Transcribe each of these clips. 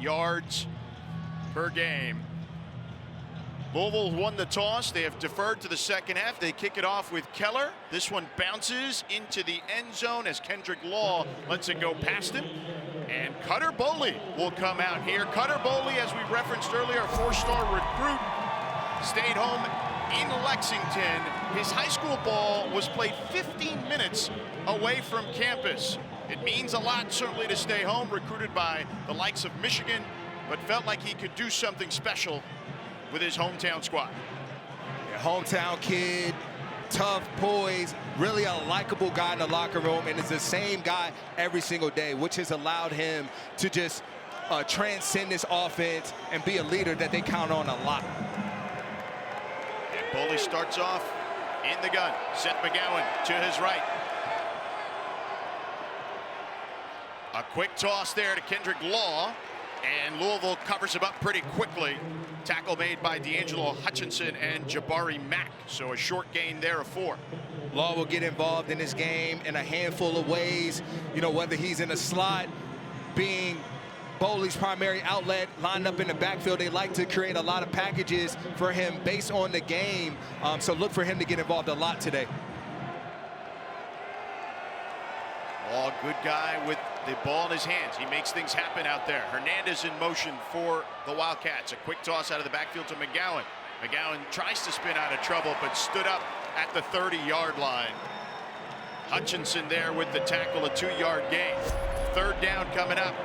yards per game. Louisville won the toss. They have deferred to the second half. They kick it off with Keller. This one bounces into the end zone as Kendrick Law lets it go past him. And Cutter Boley will come out here. Cutter Boley, as we referenced earlier, a four-star recruit, stayed home in Lexington. His high school ball was played 15 minutes away from campus. It means a lot, certainly, to stay home, recruited by the likes of Michigan, but felt like he could do something special with his hometown squad. Yeah, hometown kid, tough, poised, really a likable guy in the locker room, and it's the same guy every single day, which has allowed him to just transcend this offense and be a leader that they count on a lot. And Boley starts off in the gun. Seth McGowan to his right. A quick toss there to Kendrick Law, and Louisville covers him up pretty quickly. Tackle made by D'Angelo Hutchinson and Jabari Mack, so a short gain there of 4. Law will get involved in this game in a handful of ways, you know, whether he's in a slot, being Boley's primary outlet, lined up in the backfield. They like to create a lot of packages for him based on the game, so look for him to get involved a lot today. Law, good guy with the ball in his hands. He makes things happen out there. Hernandez in motion for the Wildcats. A quick toss out of the backfield to McGowan. McGowan tries to spin out of trouble, but stood up at the 30-yard line. Hutchinson there with the tackle, a 2-yard gain. Third down coming up.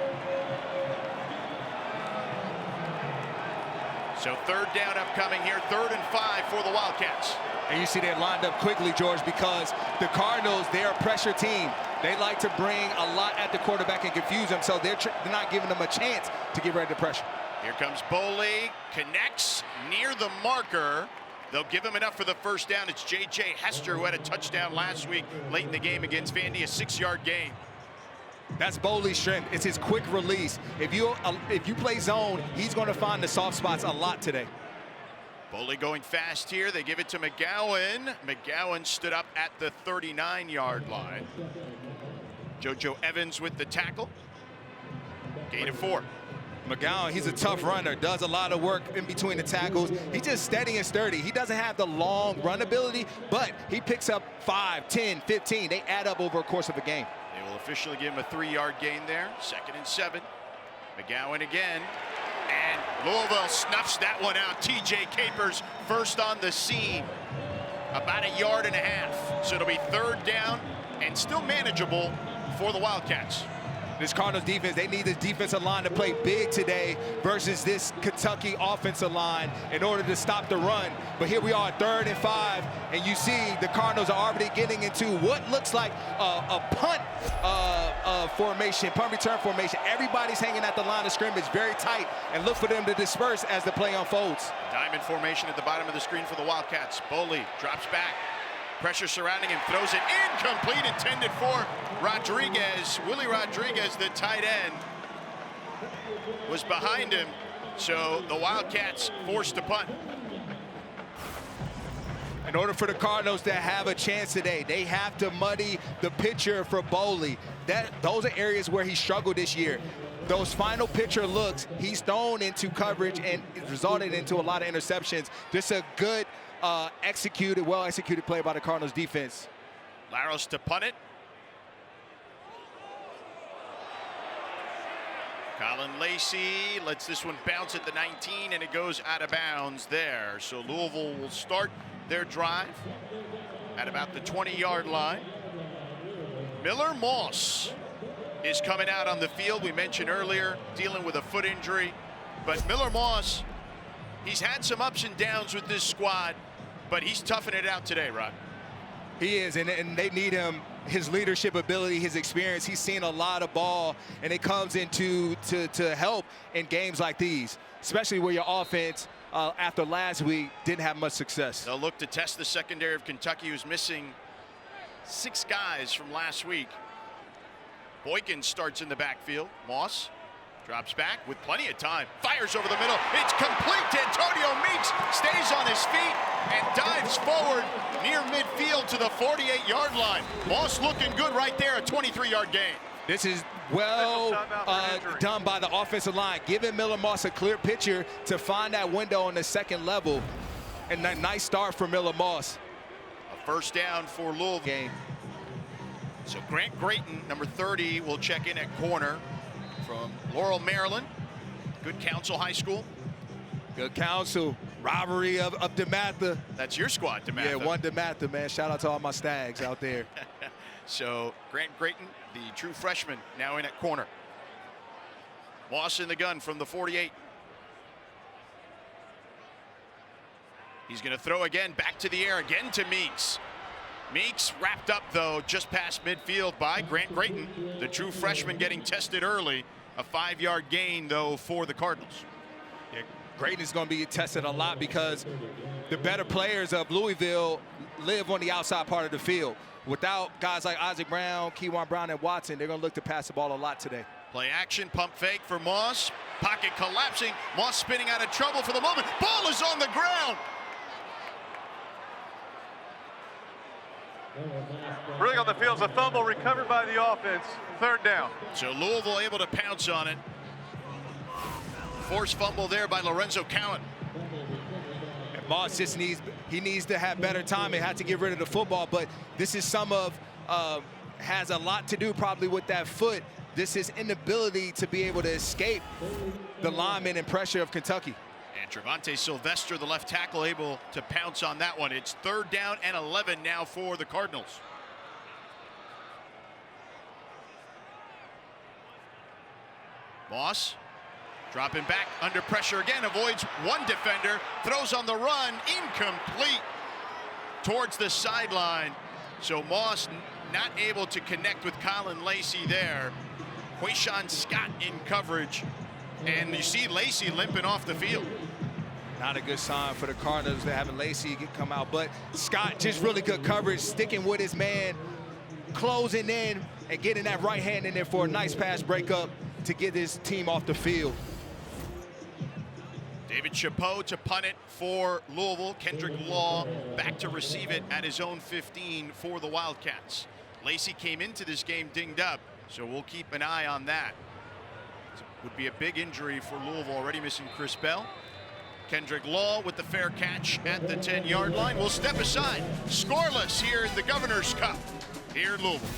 So third down upcoming here, 3rd and 5 for the Wildcats. And you see they're lined up quickly, George, because the Cardinals, they're a pressure team. They like to bring a lot at the quarterback and confuse them, so they're not giving them a chance to get ready to pressure. Here comes Boley, connects near the marker. They'll give him enough for the first down. It's J.J. Hester, who had a touchdown last week late in the game against Vandy, a 6-yard gain. That's Boley's strength. It's his quick release. If you play zone, he's going to find the soft spots a lot today. Boley going fast here. They give it to McGowan. McGowan stood up at the 39-yard line. JoJo Evans with the tackle. Gain of 4. McGowan, he's a tough runner, does a lot of work in between the tackles. He's just steady and sturdy. He doesn't have the long run ability, but he picks up 5, 10, 15. They add up over a course of a game. They will officially give him a 3-yard gain there. 2nd and 7. McGowan again. And Louisville snuffs that one out. TJ Capers first on the scene. About 1.5 yards. So it'll be 3rd down and still manageable for the Wildcats. This Cardinals defense, they need this defensive line to play big today versus this Kentucky offensive line in order to stop the run. But here we are, 3rd and 5, and you see the Cardinals are already getting into what looks like a punt formation, punt return formation. Everybody's hanging at the line of scrimmage very tight, and look for them to disperse as the play unfolds. Diamond formation at the bottom of the screen for the Wildcats. Boley drops back. Pressure surrounding him, throws it incomplete, intended for Rodriguez. Willie Rodriguez, the tight end, was behind him, so the Wildcats forced to punt. In order for the Cardinals to have a chance today, they have to muddy the picture for Boley. Those are areas where he struggled this year. Those final picture looks, he's thrown into coverage and it resulted into a lot of interceptions. Just a good well-executed play by the Cardinals defense. Laros to punt it. Colin Lacey lets this one bounce at the 19, and it goes out of bounds there. So Louisville will start their drive at about the 20-yard line. Miller Moss is coming out on the field. We mentioned earlier, dealing with a foot injury. But Miller Moss, he's had some ups and downs with this squad, but he's toughing it out today, Rod. He is, and they need him, his leadership ability, his experience. He's seen a lot of ball, and it comes into to help in games like these, especially where your offense, after last week, didn't have much success. They'll look to test the secondary of Kentucky, who's missing 6 guys from last week. Boykin starts in the backfield. Moss drops back with plenty of time. Fires over the middle. It's complete. Antonio Meeks stays on his feet and dives forward near midfield to the 48-yard line. Moss looking good right there, a 23-yard gain. This is Well done by the offensive line, giving Miller Moss a clear picture to find that window on the second level. And a nice start for Miller Moss. A first down for Louisville. Game. So Grant Grayton, number 30, will check in at corner from Laurel, Maryland. Good Counsel High School. Good Counsel. Rivalry of DeMatha. That's your squad, DeMatha. Yeah, one DeMatha, man. Shout out to all my Stags out there. So Grant Grayton, the true freshman, now in at corner. Moss in the gun from the 48. He's going to throw again, back to the air, again to Meeks. Meeks wrapped up, though, just past midfield by Grant Grayton, the true freshman getting tested early. A 5-yard gain, though, for the Cardinals. Yeah, Grayton is going to be tested a lot because the better players of Louisville live on the outside part of the field. Without guys like Isaac Brown, Keywan Brown, and Watson, they're going to look to pass the ball a lot today. Play action, pump fake for Moss. Pocket collapsing. Moss spinning out of trouble for the moment. Ball is on the ground. Running on the field is a fumble recovered by the offense. Third down. So Louisville able to pounce on it. Forced fumble there by Lorenzo Cowan. And Moss just needs to have better time and had to get rid of the football. But this is has a lot to do probably with that foot. This is inability to be able to escape the lineman and pressure of Kentucky. And Trevante Sylvester, the left tackle, able to pounce on that one. It's 3rd down and 11 now for the Cardinals. Moss dropping back under pressure again, avoids one defender, throws on the run, incomplete towards the sideline. So Moss not able to connect with Colin Lacey there. Quayshawn Scott in coverage. And you see Lacey limping off the field. Not a good sign for the Cardinals. They're having Lacey come out. But Scott, just really good coverage, sticking with his man, closing in and getting that right hand in there for a nice pass breakup to get his team off the field. David Chapeau to punt it for Louisville. Kendrick Law back to receive it at his own 15 for the Wildcats. Lacey came into this game dinged up, so we'll keep an eye on that. Would be a big injury for Louisville, already missing Chris Bell. Kendrick Law with the fair catch at the 10-yard line. Will step aside. Scoreless here in the Governor's Cup here in Louisville.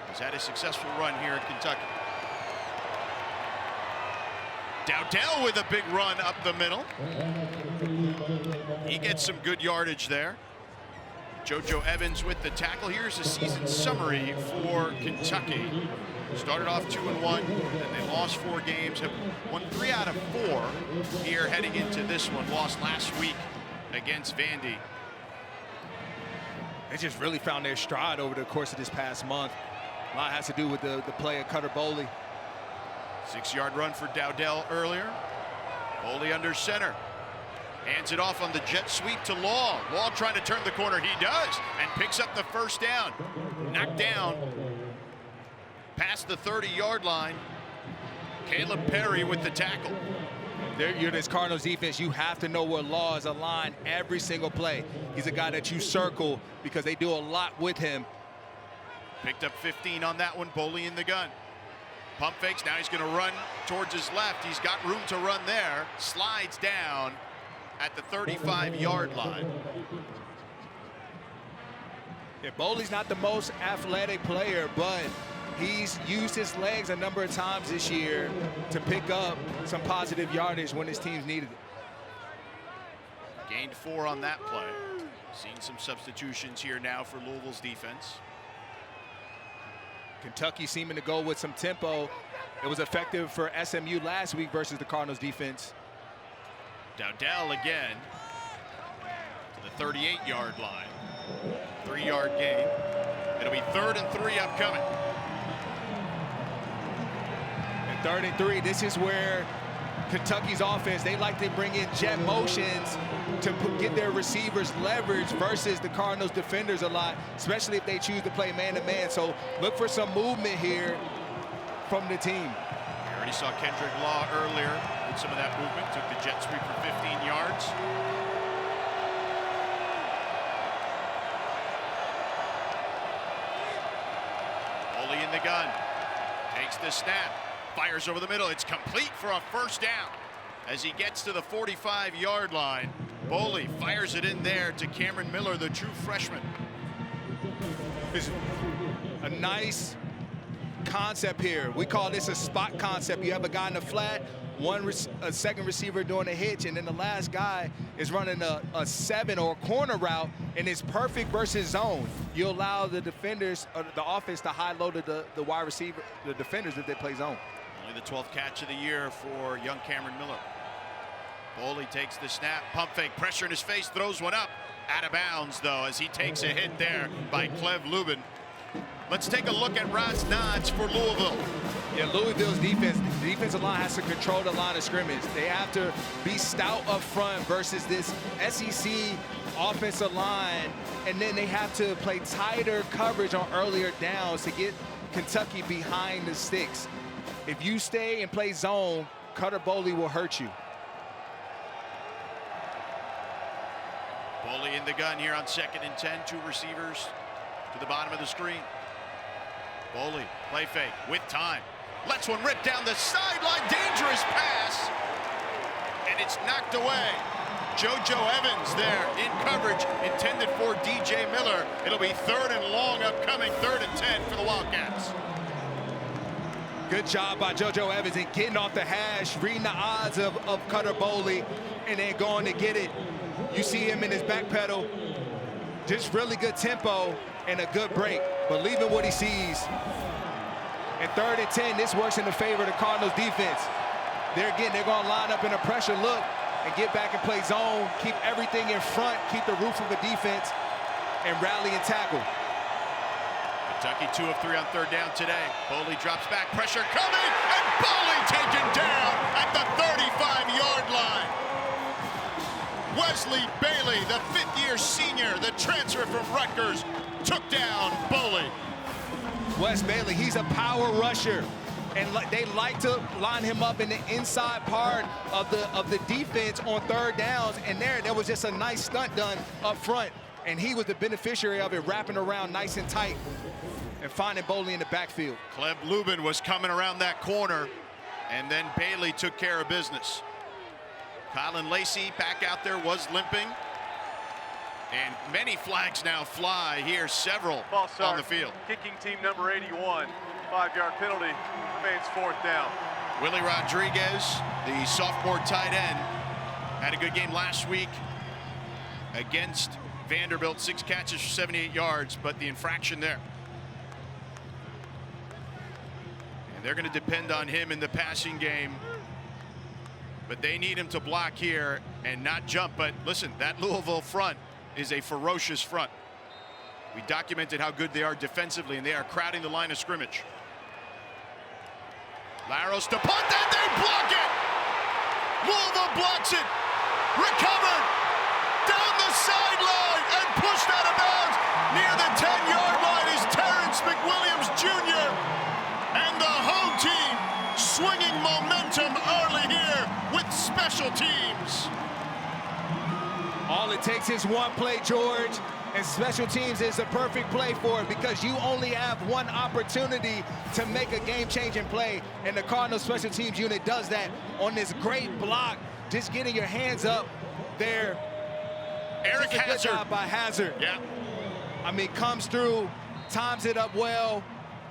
He's had a successful run here in Kentucky. Dowdell with a big run up the middle. He gets some good yardage there. JoJo Evans with the tackle. Here's a season summary for Kentucky. Started off 2-1, then they lost 4 games, have won 3 out of 4 here heading into this one. Lost last week against Vandy. They just really found their stride over the course of this past month. A lot has to do with the play of Cutter Boley. 6-yard run for Dowdell earlier. Boley under center. Hands it off on the jet sweep to Law. Law trying to turn the corner. He does, and picks up the first down. Knocked down past the 30-yard line. Caleb Perry with the tackle. You're this Cardinals defense. You have to know where Law is aligned every single play. He's a guy that you circle because they do a lot with him. Picked up 15 on that one. Boley in the gun. Pump fakes. Now he's going to run towards his left. He's got room to run there. Slides down at the 35-yard line. Yeah, Boley's not the most athletic player, but he's used his legs a number of times this year to pick up some positive yardage when his teams needed it. Gained 4 on that play. Seen some substitutions here now for Louisville's defense. Kentucky seeming to go with some tempo. It was effective for SMU last week versus the Cardinals defense. Dowdell again to the 38-yard line. 3-yard gain. It'll be 3rd and 3 upcoming. And 3rd and 3, this is where Kentucky's offense, they like to bring in jet motions to get their receivers leverage versus the Cardinals defenders a lot, especially if they choose to play man-to-man. So look for some movement here from the team. We already saw Kendrick Law earlier with some of that movement. Took the jet sweep for 15 yards. Boley in the gun. Takes the snap. Fires over the middle. It's complete for a first down. As he gets to the 45-yard line, Boley fires it in there to Cameron Miller, the true freshman. It's a nice concept here. We call this a spot concept. You have a guy in the flat, a second receiver doing a hitch, and then the last guy is running a 7 or a corner route, and it's perfect versus zone. You allow the defenders, or the offense, to high-low the wide receiver, the defenders, if they play zone. Only the 12th catch of the year for young Cameron Miller. Boley takes the snap, pump fake, pressure in his face, throws one up. Out of bounds, though, as he takes a hit there by Clev Lubin. Let's take a look at Rod's nods for Louisville. Yeah, Louisville's defense, the defensive line has to control the line of scrimmage. They have to be stout up front versus this SEC offensive line, and then they have to play tighter coverage on earlier downs to get Kentucky behind the sticks. If you stay and play zone, Cutter Boley will hurt you. Boley in the gun here on 2nd and 10. 2 receivers to the bottom of the screen. Boley, play fake with time. Lets one rip down the sideline. Dangerous pass. And it's knocked away. JoJo Evans there in coverage, intended for DJ Miller. It'll be 3rd and long upcoming, 3rd and 10 for the Wildcats. Good job by JoJo Evans in getting off the hash, reading the odds of Cutter Boley, and then going to get it. You see him in his back pedal. Just really good tempo and a good break, believing what he sees. And 3rd and 10, this works in the favor of the Cardinals defense. They're going to line up in a pressure look and get back and play zone, keep everything in front, keep the roof of the defense, and rally and tackle. Kentucky 2 of 3 on 3rd down today. Boley drops back, pressure coming, and Boley taken down at the 35-yard line. Wesley Bailey, the 5th-year senior, the transfer from Rutgers, took down Boley. Wes Bailey, he's a power rusher, and they like to line him up in the inside part of the defense on 3rd downs, and there was just a nice stunt done up front, and he was the beneficiary of it, wrapping around nice and tight and finding Boley in the backfield. Cleb Lubin was coming around that corner, and then Bailey took care of business. Colin Lacey back out there, was limping. And many flags now fly here, several on the field. Kicking team number 81, 5-yard penalty, remains 4th down. Willie Rodriguez, the sophomore tight end, had a good game last week against Vanderbilt. 6 catches for 78 yards, but the infraction there. And they're going to depend on him in the passing game. But they need him to block here and not jump. But listen, that Louisville front is a ferocious front. We documented how good they are defensively, and they are crowding the line of scrimmage. Laros to punt, and they block it! Louisville blocks it! Recovered! Down the sideline and pushed out of bounds! Near the 10-yard line is Terrence McWilliams Jr. And the home team swinging momentum early here with special teams. All it takes is one play, George, and special teams is the perfect play for it because you only have one opportunity to make a game-changing play, and the Cardinals special teams unit does that on this great block, just getting your hands up there. Eric Hazzard. Good job by Hazzard. Yeah. I mean, comes through, times it up well,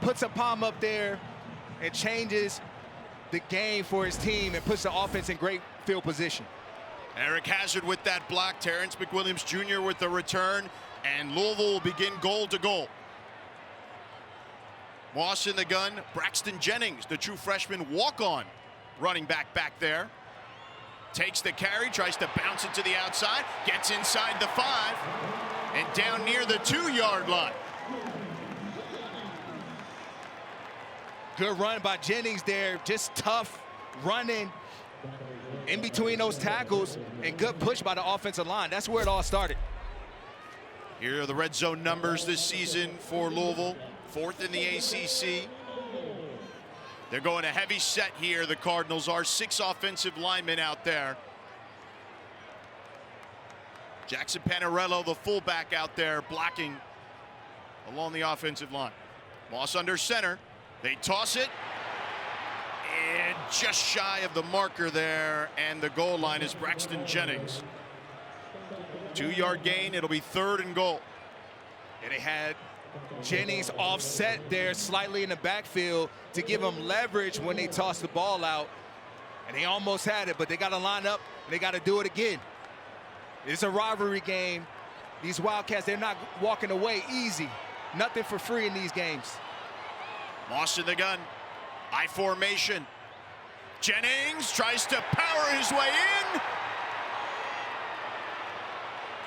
puts a palm up there, and changes the game for his team and puts the offense in great field position. Eric Hazzard with that block, Terrence McWilliams Jr. with the return, and Louisville will begin goal to goal. Moss in the gun, Braxton Jennings, the true freshman walk-on running back there. Takes the carry, tries to bounce it to the outside, gets inside the 5, and down near the 2-yard line. Good run by Jennings there, just tough running in between those tackles, and good push by the offensive line. That's where it all started. Here are the red zone numbers this season for Louisville, 4th in the ACC. They're going a heavy set here, the Cardinals are. 6 offensive linemen out there. Jackson Panarello, the fullback, out there blocking along the offensive line. Moss under center. They toss it. And just shy of the marker there, and the goal line is Braxton Jennings. 2-yard gain. It'll be 3rd and goal. And they had Jennings offset there slightly in the backfield to give them leverage when they toss the ball out. And they almost had it, but they got to line up and they got to do it again. It's a rivalry game. These Wildcats, they're not walking away easy. Nothing for free in these games. Moss in the gun. I formation. Jennings tries to power his way in.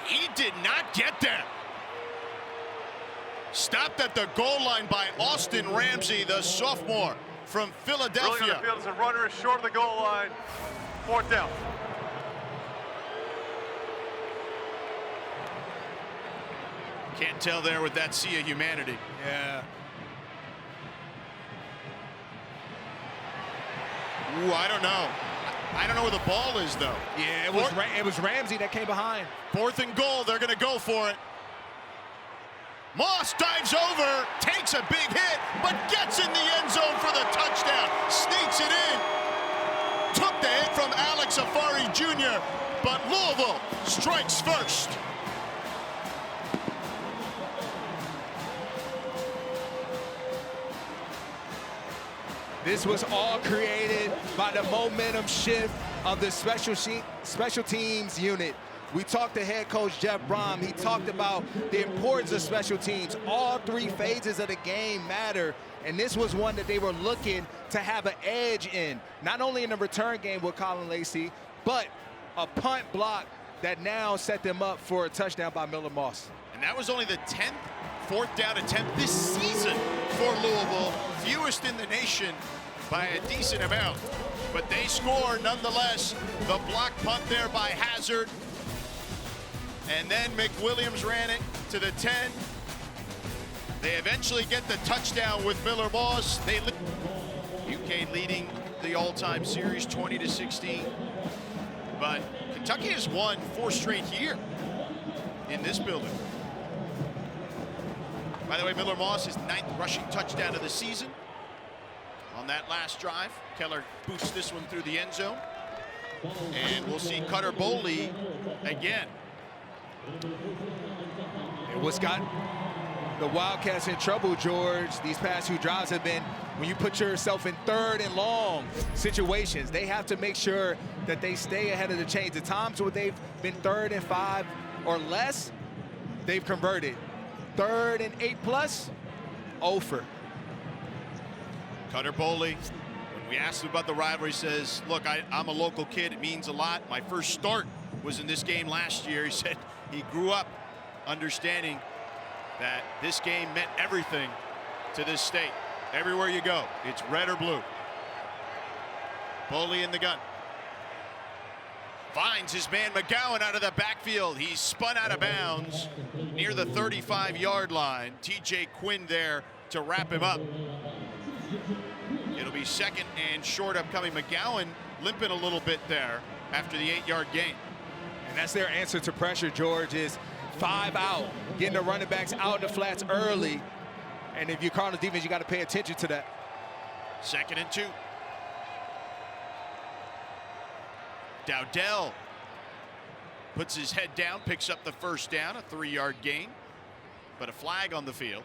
He did not get there. Stopped at the goal line by Austin Ramsey, the sophomore from Philadelphia. Early on the field as a runner is short of the goal line. 4th down. Can't tell there with that sea of humanity. Yeah. Ooh, I don't know. I don't know where the ball is, though. Yeah, it was Ramsey that came behind. 4th and goal. They're going to go for it. Moss dives over, takes a big hit, but gets in the end zone for the touchdown. Sneaks it in. Took the hit from Alex Afari Jr., but Louisville strikes first. This was all created by the momentum shift of the special teams unit. We talked to head coach Jeff Brom. He talked about the importance of special teams. All 3 phases of the game matter, and this was one that they were looking to have an edge in, not only in the return game with Colin Lacey, but a punt block that now set them up for a touchdown by Miller Moss. And that was only the 10th 4th down attempt this season for Louisville, fewest in the nation by a decent amount. But they score nonetheless. The block punt there by Hazzard. And then McWilliams ran it to the 10. They eventually get the touchdown with Miller Moss. UK leading the all-time series 20-16. But Kentucky has won 4 straight here in this building. By the way, Miller Moss, his 9th rushing touchdown of the season. On that last drive, Keller boosts this one through the end zone. And we'll see Cutter Boley again. And what's got the Wildcats in trouble, George, these past 2 drives have been when you put yourself in 3rd and long situations. They have to make sure that they stay ahead of the chains. The times where they've been 3rd and 5 or less, they've converted. 3rd and 8+, 0 for. Cutter Boley, when we asked him about the rivalry, says, look, I'm a local kid. It means a lot. My first start was in this game last year. He said he grew up understanding that this game meant everything to this state. Everywhere you go, it's red or blue. Boley in the gun. Finds his man McGowan out of the backfield. He's spun out of bounds near the 35-yard line. TJ Quinn there to wrap him up. It'll be 2nd and short upcoming. McGowan limping a little bit there after the 8-yard gain. And that's their answer to pressure, George, is 5 out, getting the running backs out in the flats early. And if you're Cardinals defense, you got to pay attention to that. 2nd and 2. Dowdell puts his head down, picks up the first down, a 3-yard gain, but a flag on the field.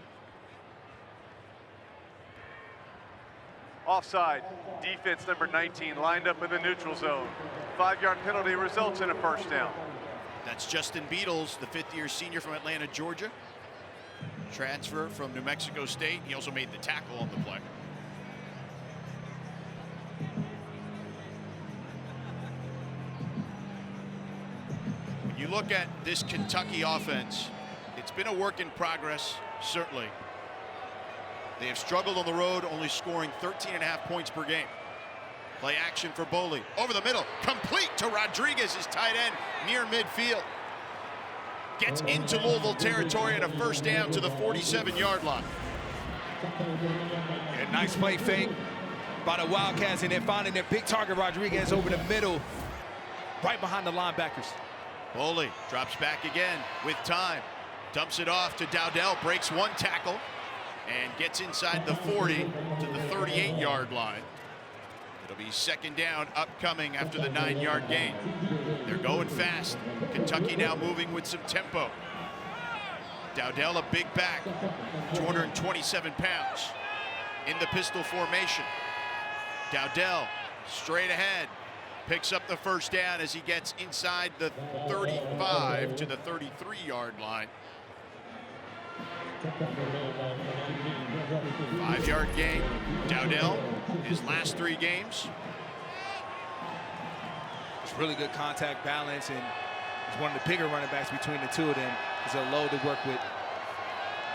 Offside, defense number 19 lined up in the neutral zone. 5-yard penalty results in a first down. That's Justin Beatles, the 5th-year senior from Atlanta, Georgia. Transfer from New Mexico State. He also made the tackle on the play. When you look at this Kentucky offense, it's been a work in progress, certainly. They have struggled on the road, only scoring 13.5 points per game. Play action for Boley. Over the middle, complete to Rodriguez, his tight end, near midfield. Gets into Louisville territory and a first down to the 47-yard line. A nice play fake by the Wildcats, and then finding their big target, Rodriguez, over the middle, right behind the linebackers. Boley drops back again with time. Dumps it off to Dowdell, breaks one tackle, and gets inside the 40 to the 38-yard line. It'll be second down upcoming after the 9-yard gain. They're going fast. Kentucky now moving with some tempo. Dowdell, a big back, 227 pounds. In the pistol formation. Dowdell straight ahead. Picks up the first down as he gets inside the 35 to the 33-yard line. 5-yard gain. Dowdell, his last 3 games. It's really good contact balance, and he's one of the bigger running backs between the two of them. He's a load to work with.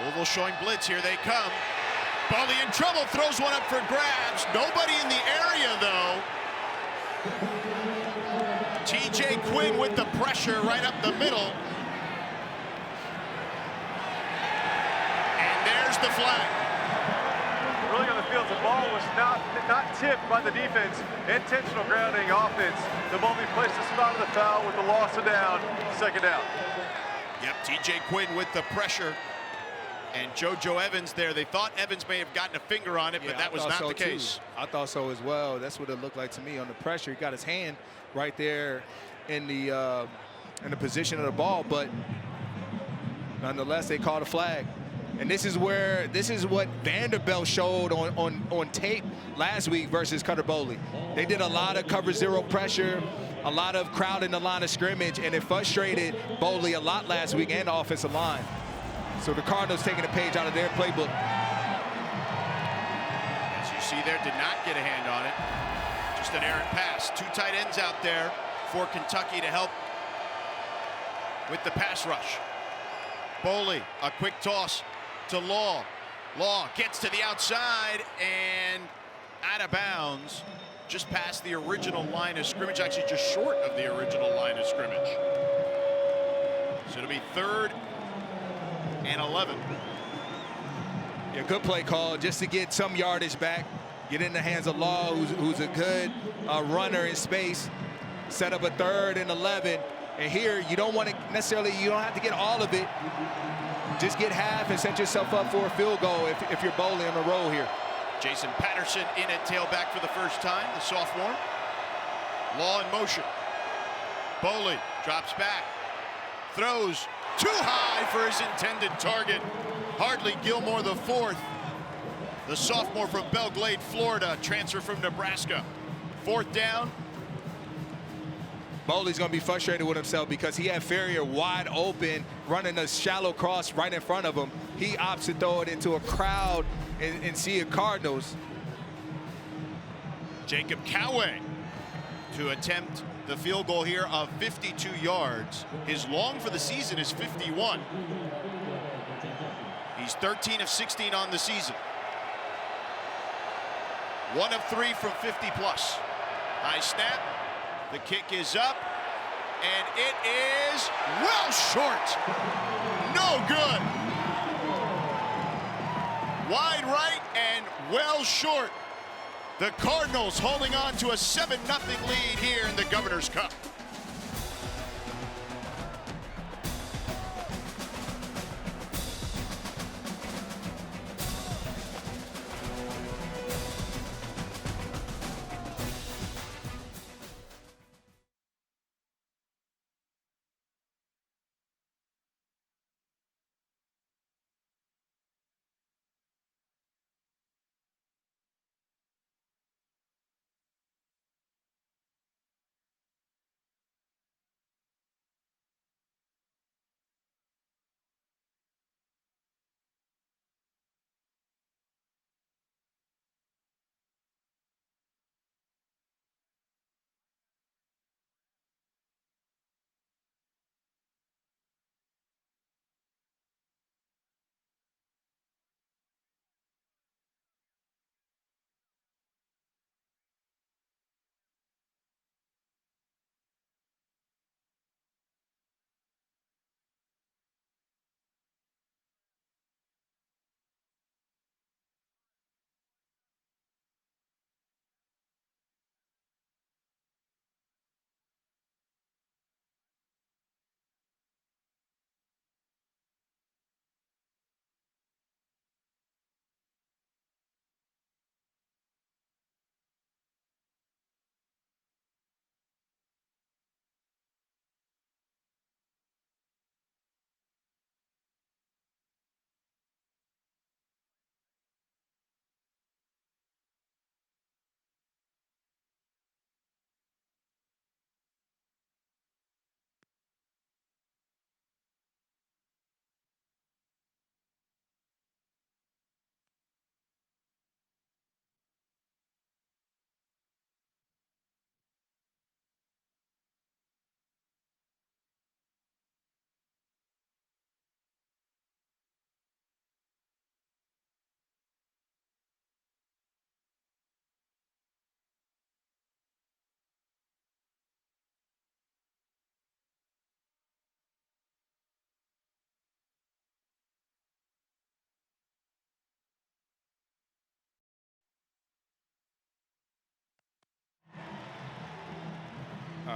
Louisville showing blitz. Here they come. Boley in trouble, throws one up for grabs. Nobody in the area, though. TJ Quinn with the pressure right up the middle. And there's the flag. Early on the field, the ball was not tipped by the defense. Intentional grounding offense. The ball be placed the spot of the foul with the loss of down. Second down. Yep, TJ Quinn with the pressure. And JoJo Evans there. They thought Evans may have gotten a finger on it, but that was not the case. I thought so as well. That's what it looked like to me on the pressure. He got his hand right there in the position of the ball, but nonetheless, they called a flag. And this is what Vanderbilt showed on tape last week versus Cutter Boley. They did a lot of cover zero pressure, a lot of crowd in the line of scrimmage, and it frustrated Boley a lot last week and the offensive line. So the Cardinals taking a page out of their playbook. As you see there, did not get a hand on it. Just an errant pass. 2 tight ends out there for Kentucky to help with the pass rush. Boley, a quick toss to Law. Law gets to the outside and out of bounds. Just past the original line of scrimmage, actually just short of the original line of scrimmage. So it'll be 3rd and 11. Yeah, good play call just to get some yardage back. Get in the hands of Law, who's a good runner in space. Set up a 3rd and 11. And here, you don't want to necessarily, you don't have to get all of it. Just get half and set yourself up for a field goal if you're Boley on the roll here. Jason Patterson in at tailback for the first time, the sophomore. Law in motion. Boley drops back. Throws too high for his intended target. Hardly Gilmore the 4th. The sophomore from Belle Glade, Florida, transfer from Nebraska. 4th down. Boley's going to be frustrated with himself because he had Ferrier wide open, running a shallow cross right in front of him. He opts to throw it into a crowd and see a Cardinals. Jacob Coway to attempt the field goal here of 52 yards. His long for the season is 51. He's 13 of 16 on the season. 1 of 3 from 50 plus. High snap. The kick is up, and it is well short. No good. Wide right and well short. The Cardinals holding on to a 7-0 lead here in the Governor's Cup.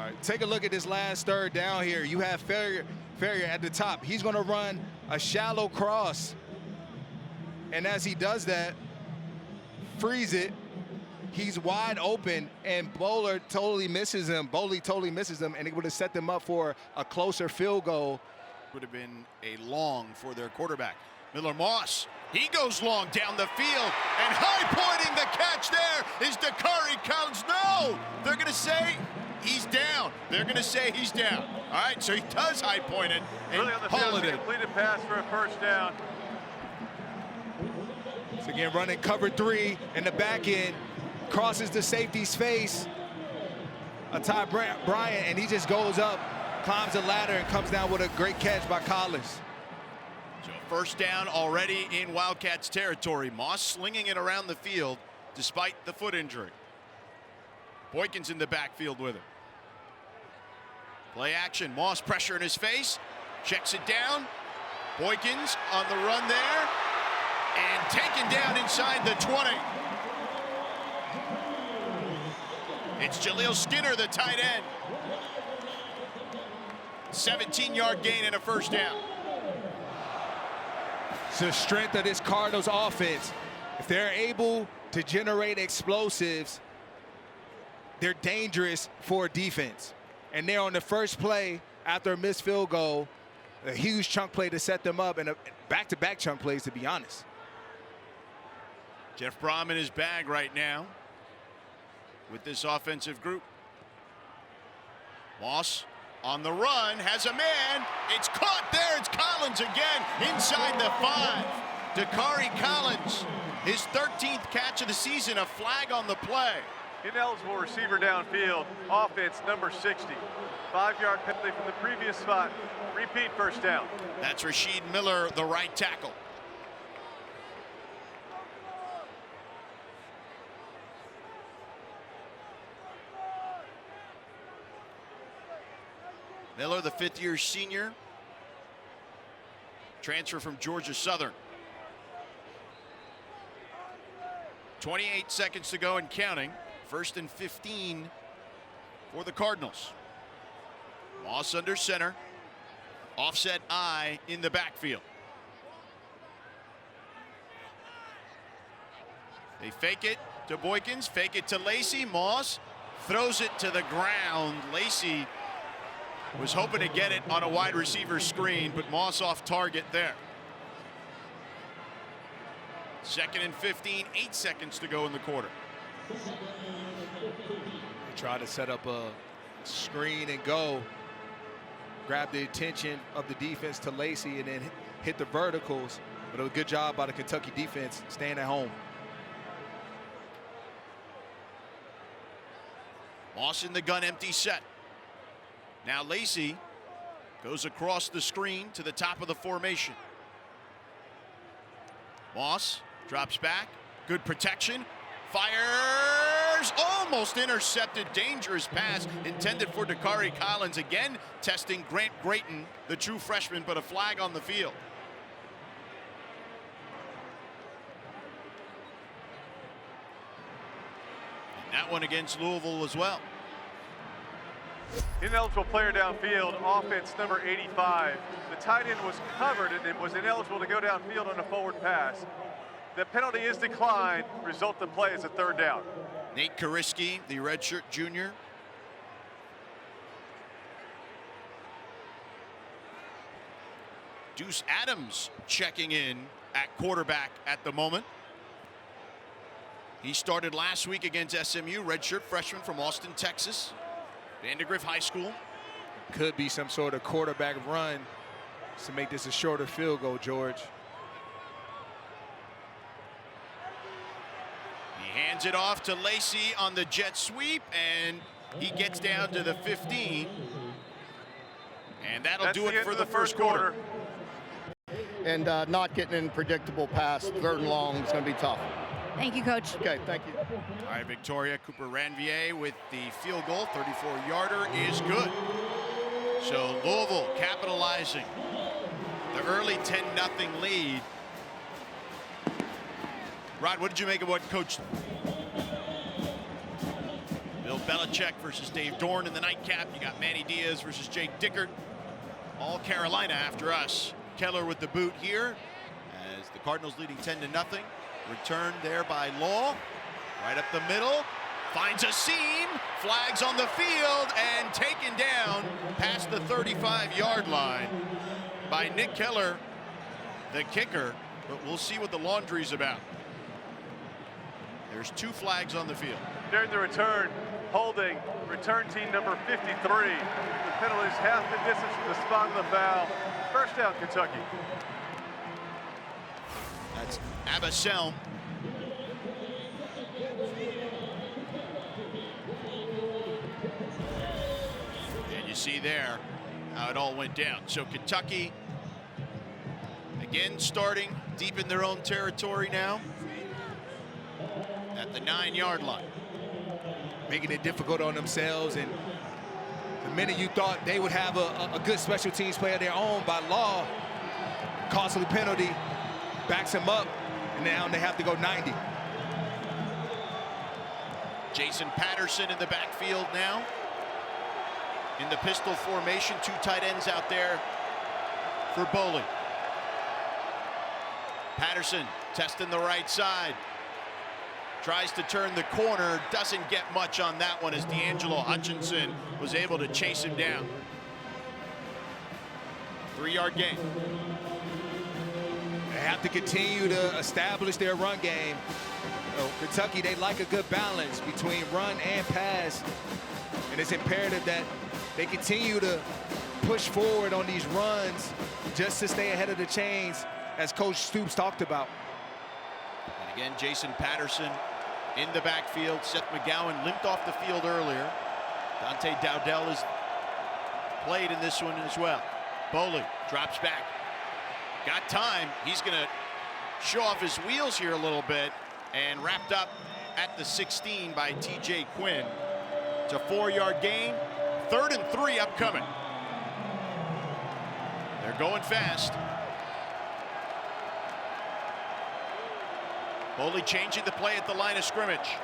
right, take a look at this last third down here. You have Ferrier at the top. He's going to run a shallow cross. And as he does that, freeze it. He's wide open, and Boley totally misses him, and it would have set them up for a closer field goal. Would have been a long for their quarterback. Miller Moss, he goes long down the field, and high-pointing the catch there is Dakari Collins. No, they're going to say he's down. They're going to say he's down. All right, so he does high-point it and really on the haul field, it in. Completed pass for a first down. So again, running cover 3 in the back end. Crosses the safety's face, Ty Bryant, and he just goes up, climbs the ladder, and comes down with a great catch by Collins. So first down already in Wildcats territory. Moss slinging it around the field despite the foot injury. Boykins in the backfield with him. Play action. Moss pressure in his face. Checks it down. Boykins on the run there. And taken down inside the 20. It's Jaleel Skinner, the tight end. 17-yard gain and a first down. It's the strength of this Cardinals offense. If they're able to generate explosives, they're dangerous for defense. And they're on the first play after a missed field goal, a huge chunk play to set them up, and a back-to-back chunk plays, to be honest. Jeff Brom in his bag right now with this offensive group. Moss on the run, has a man. It's caught there. It's Collins again inside the 5. Dakari Collins, his 13th catch of the season, a flag on the play. Ineligible receiver downfield, offense number 60. 5-yard penalty from the previous spot. Repeat first down. That's Rasheed Miller, the right tackle. Miller, the 5th-year senior, transfer from Georgia Southern. 28 seconds to go and counting. 1st and 15 for the Cardinals. Moss under center. Offset I in the backfield. They fake it to Boykins, fake it to Lacey. Moss throws it to the ground. Lacey was hoping to get it on a wide receiver screen, but Moss off target there. 2nd and 15, 8 seconds to go in the quarter. Try to set up a screen and go. Grab the attention of the defense to Lacey and then hit the verticals. But a good job by the Kentucky defense staying at home. Moss in the gun, empty set. Now Lacey goes across the screen to the top of the formation. Moss drops back, good protection, fires, almost intercepted, dangerous pass intended for Dakari Collins, again testing Grant Grayton, the true freshman, but a flag on the field. And that one against Louisville as well. Ineligible player downfield, offense number 85. The tight end was covered and it was ineligible to go downfield on a forward pass. The penalty is declined. Result of the play is a 3rd down. Nate Kariski, the redshirt junior. Deuce Adams checking in at quarterback at the moment. He started last week against SMU, redshirt freshman from Austin, Texas. Vandergrift High School. Could be some sort of quarterback run to make this a shorter field goal, George. He hands it off to Lacey on the jet sweep, and he gets down to the 15. And that'll do it for the first quarter. And not getting in predictable pass, 3rd and long, is going to be tough. Thank you, Coach. Okay, thank you. All right, Victoria, Cooper Ranvier with the field goal, 34-yarder is good. So Louisville capitalizing the early 10-0 lead. Rod, what did you make of what Coach Bill Belichick versus Dave Dorn in the nightcap. You got Manny Diaz versus Jake Dickert. All Carolina after us. Keller with the boot here as the Cardinals leading 10-0. Returned there by Law. Right up the middle. Finds a seam. Flags on the field and taken down past the 35-yard line by Nick Keller, the kicker. But we'll see what the laundry's about. There's 2 flags on the field. During the return, holding return team number 53. The penalty is half the distance from the spot of the foul. First down, Kentucky. That's Abaselm. And you see there how it all went down. So Kentucky again starting deep in their own territory now at the 9-yard line. Making it difficult on themselves, and the minute you thought they would have a good special teams player of their own, by Law, costly penalty, backs him up, and now they have to go 90. Jason Patterson in the backfield now. In the pistol formation, 2 tight ends out there for Boley. Patterson testing the right side. Tries to turn the corner, doesn't get much on that one as D'Angelo Hutchinson was able to chase him down. 3-yard gain. They have to continue to establish their run game. You know, Kentucky, they like a good balance between run and pass, and it's imperative that they continue to push forward on these runs just to stay ahead of the chains, as Coach Stoops talked about. And again, Jason Patterson in the backfield. Seth McGowan limped off the field earlier. Dante Dowdell has played in this one as well. Boley drops back. Got time. He's going to show off his wheels here a little bit, and wrapped up at the 16 by TJ Quinn. It's a 4-yard gain. 3rd and 3 upcoming. They're going fast. Boley changing the play at the line of scrimmage.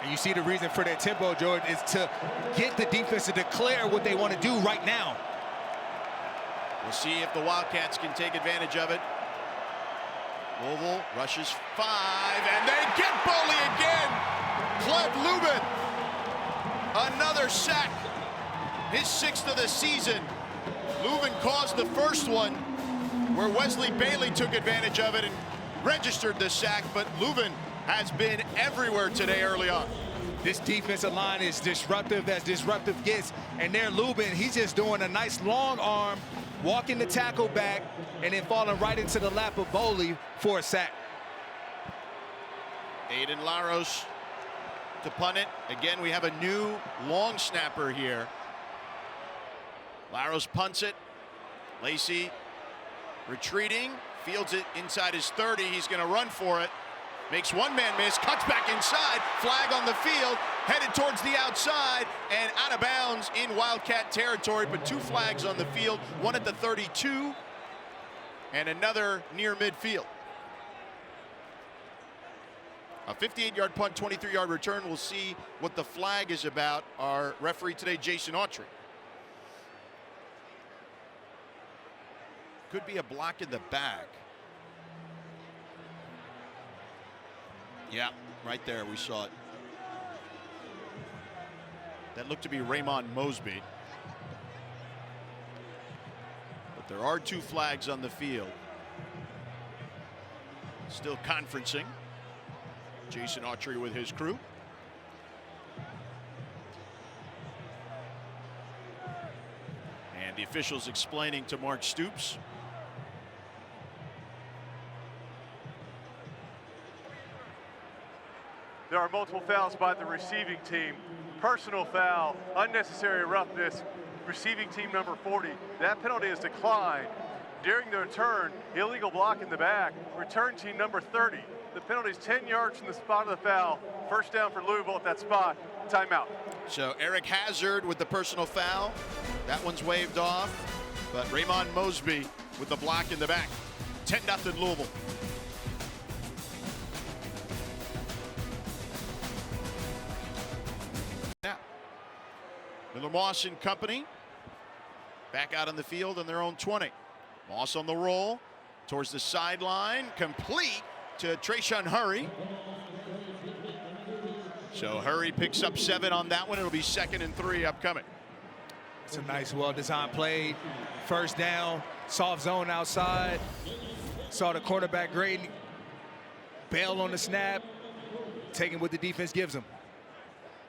And you see the reason for that tempo, Jordan, is to get the defense to declare what they want to do right now. We'll see if the Wildcats can take advantage of it. Louisville rushes 5, and they get Boley again. Cleb Lubin, another sack, his 6th of the season. Lubin caused the first one where Wesley Bailey took advantage of it and registered the sack, but Lubin has been everywhere today early on. This defensive line is disruptive as disruptive gets, and there Lubin, he's just doing a nice long arm, walking the tackle back, and then falling right into the lap of Boley for a sack. Aiden Laros to punt it. Again, we have a new long snapper here. Laros punts it. Lacey retreating, fields it inside his 30. He's going to run for it. Makes one man miss, cuts back inside, flag on the field, headed towards the outside, and out of bounds in Wildcat territory, but 2 flags on the field, one at the 32 and another near midfield. A 58-yard punt, 23-yard return. We'll see what the flag is about. Our referee today, Jason Autry. Could be a block in the back. Yeah, right there, we saw it. That looked to be Raymond Mosby. But there are 2 flags on the field. Still conferencing. Jason Autry with his crew. And the officials explaining to Mark Stoops. There are multiple fouls by the receiving team. Personal foul, unnecessary roughness, receiving team number 40. That penalty is declined. During the return, illegal block in the back, return team number 30. The penalty is 10 yards from the spot of the foul. First down for Louisville at that spot. Timeout. So Eric Hazzard with the personal foul. That one's waved off. But Raymond Mosby with the block in the back. 10-0 Louisville. Miller Moss and company back out on the field on their own 20. Moss on the roll towards the sideline, complete to Trayshawn Hurry. So Hurry picks up 7 on that one. It'll be 2nd and 3 upcoming. It's a nice, well-designed play. First down, soft zone outside. Saw the quarterback grading, bail on the snap, taking what the defense gives him.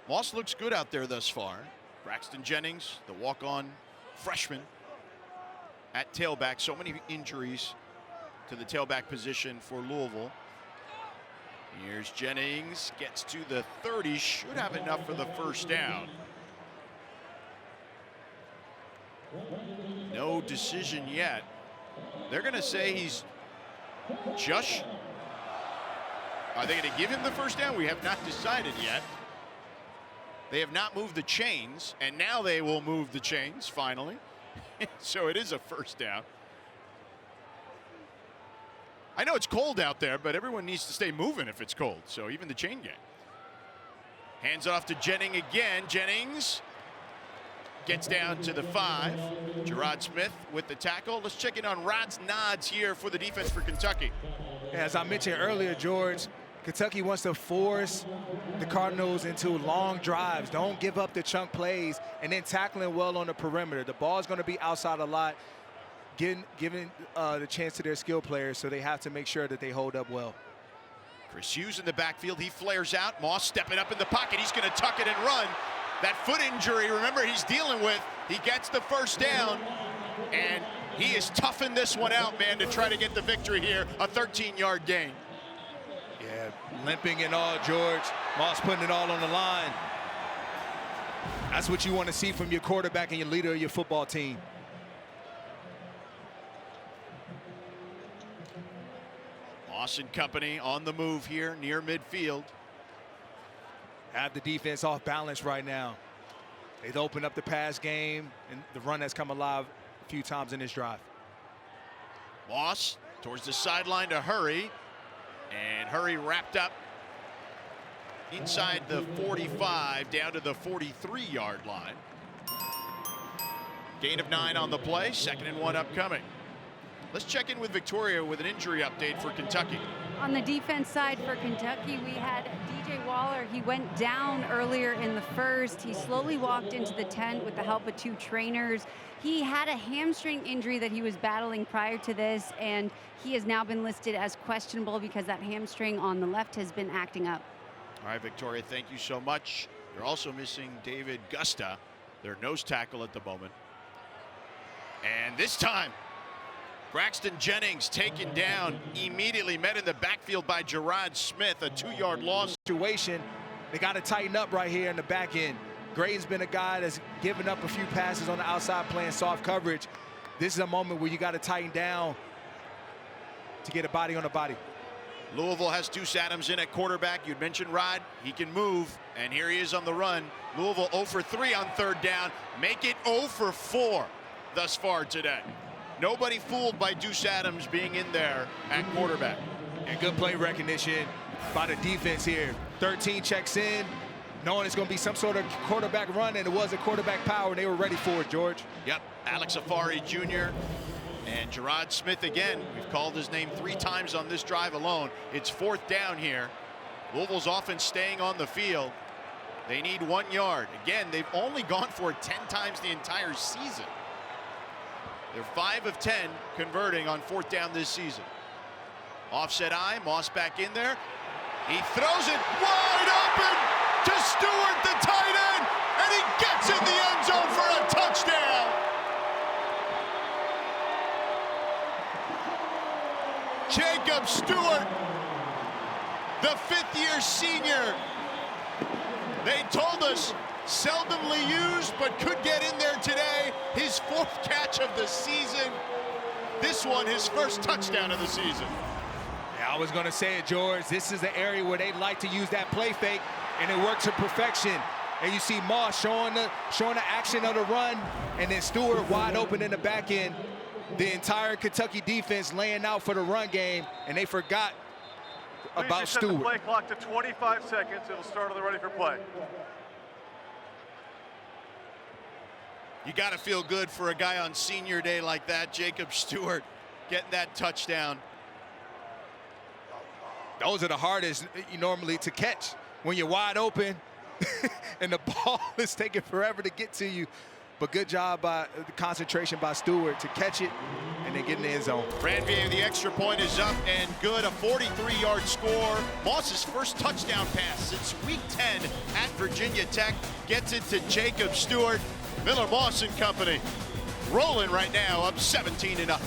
Moss looks good out there thus far. Braxton Jennings, the walk-on freshman at tailback. So many injuries to the tailback position for Louisville. Here's Jennings, gets to the 30, should have enough for the first down. No decision yet. They're going to say he's just. Are they going to give him the first down? We have not decided yet. They have not moved the chains, and now they will move the chains finally. So it is a first down. I know it's cold out there, but everyone needs to stay moving if it's cold. So even the chain gang. Hands off to Jennings again. Jennings gets down to the 5. Gerard Smith with the tackle. Let's check in on Rod's nods here for the defense for Kentucky. As I mentioned earlier, George, Kentucky wants to force the Cardinals into long drives. Don't give up the chunk plays, and then tackling well on the perimeter. The ball is going to be outside a lot, giving the chance to their skill players, so they have to make sure that they hold up well. Chris Hughes in the backfield. He flares out. Moss stepping up in the pocket. He's going to tuck it and run. That foot injury, remember, he's dealing with. He gets the first down, and he is toughing this one out, man, to try to get the victory here. A 13-yard gain. Yeah, limping and all, George. Moss putting it all on the line. That's what you want to see from your quarterback and your leader of your football team. Moss and company on the move here near midfield. Have the defense off balance right now. They've opened up the pass game, and the run has come alive a few times in this drive. Moss towards the sideline to Hurry. And Hurry wrapped up inside the 45 down to the 43-yard line. Gain of 9 on the play, 2nd and 1 upcoming. Let's check in with Victoria with an injury update for Kentucky. On the defense side for Kentucky, we had DJ Waller. He went down earlier in the first. He slowly walked into the tent with the help of 2 trainers. He had a hamstring injury that he was battling prior to this, and he has now been listed as questionable because that hamstring on the left has been acting up. All right, Victoria, thank you so much. They're also missing David Gusta, their nose tackle at the moment. And this time, Braxton Jennings taken down, immediately met in the backfield by Gerard Smith, a 2-yard loss. Situation, they got to tighten up right here in the back end. Gray's been a guy that's given up a few passes on the outside playing soft coverage. This is a moment where you got to tighten down to get a body on a body. Louisville has Deuce Adams in at quarterback. You'd mentioned Rod. He can move, and here he is on the run. Louisville 0 for 3 on 3rd down. Make it 0 for 4 thus far today. Nobody fooled by Deuce Adams being in there at quarterback. And good play recognition by the defense here. 13 checks in, knowing it's going to be some sort of quarterback run, and it was a quarterback power, and they were ready for it, George. Yep, Alex Afari Jr. and Gerard Smith again. We've called his name 3 times on this drive alone. It's 4th down here. Louisville's offense staying on the field. They need 1 yard. Again, they've only gone for it 10 times the entire season. They're 5 of 10 converting on 4th down this season. Offset eye, Moss back in there. He throws it wide open to Stewart, the tight end, and he gets in the end zone for a touchdown. Jacob Stewart, the 5th-year senior. They told us seldomly used, but could get in there today. His 4th catch of the season. This one, his first touchdown of the season. Yeah, I was going to say it, George. This is the area where they like to use that play fake, and it works to perfection. And you see Moss showing the action of the run, and then Stewart wide open in the back end. The entire Kentucky defense laying out for the run game, and they forgot about Set the Stewart. play clock to 25 seconds. It'll start on the ready for play. You got to feel good for a guy on senior day like that. Jacob Stewart getting that touchdown. Those are the hardest normally to catch when you're wide open and the ball is taking forever to get to you. But good job by the concentration by Stewart to catch it and then get in the end zone. Ranvier, the extra point is up and good. A 43-yard score. Moss's first touchdown pass since week 10 at Virginia Tech gets it to Jacob Stewart. Miller Moss and company rolling right now, up 17-0.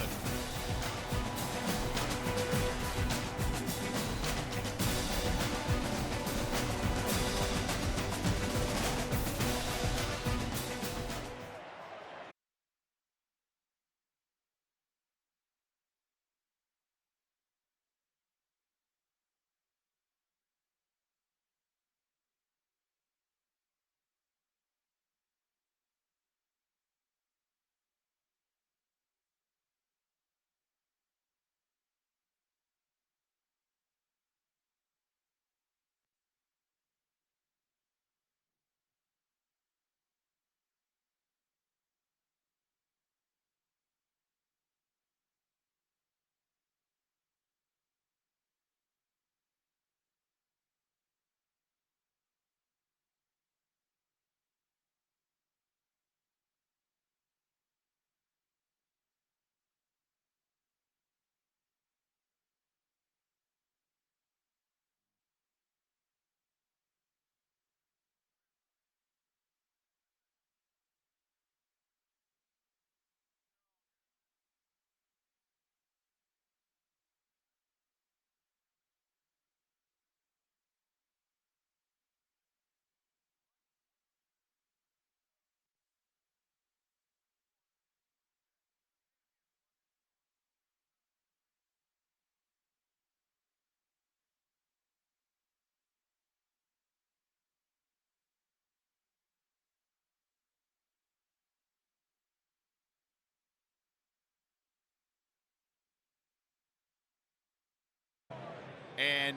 And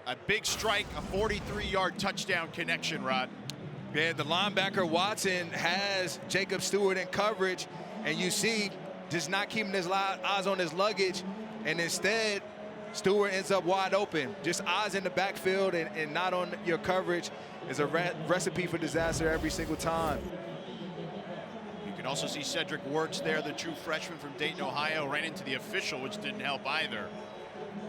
a big strike, a 43-yard touchdown connection, Rod. Yeah, the linebacker Watson has Jacob Stewart in coverage, and you see just not keeping his eyes on his luggage, and instead Stewart ends up wide open. Just eyes in the backfield and not on your coverage is a recipe for disaster every single time. You can also see Cedric Wirtz there, the true freshman from Dayton, Ohio, ran into the official, which didn't help either.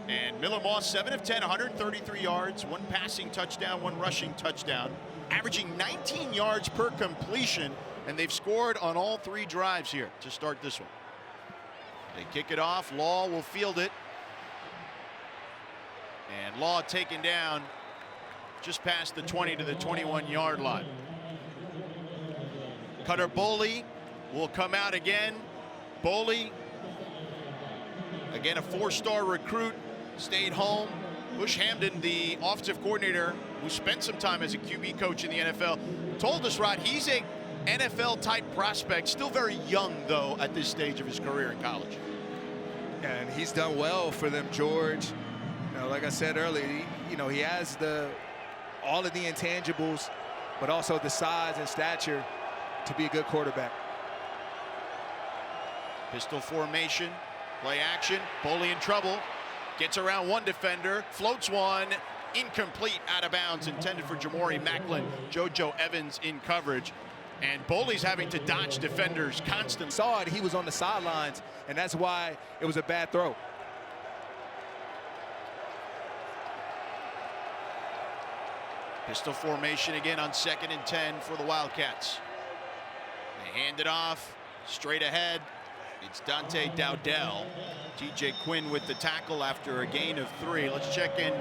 And Miller Moss, 7 of 10, 133 yards, 1 passing touchdown, 1 rushing touchdown, averaging 19 yards per completion, and they've scored on all 3 drives here to start this one. They kick it off. Law will field it. And Law taken down just past the 20 to the 21-yard line. Cutter Boley will come out again. Boley, again, a 4-star recruit, stayed home. Bush Hamden, the offensive coordinator who spent some time as a QB coach in the NFL, told us, Rod, he's a NFL-type prospect, still very young, though, at this stage of his career in college. And he's done well for them, George. You know, like I said earlier, he has all of the intangibles, but also the size and stature to be a good quarterback. Pistol formation, play action, Boley in trouble. Gets around one defender, floats one, incomplete, out of bounds, intended for Jamori Macklin. JoJo Evans in coverage. And Boley's having to dodge defenders constantly. Saw it, he was on the sidelines, and that's why it was a bad throw. Pistol formation again on 2nd and 10 for the Wildcats. They hand it off, straight ahead. It's Dante Dowdell. TJ Quinn with the tackle after a gain of 3. Let's check in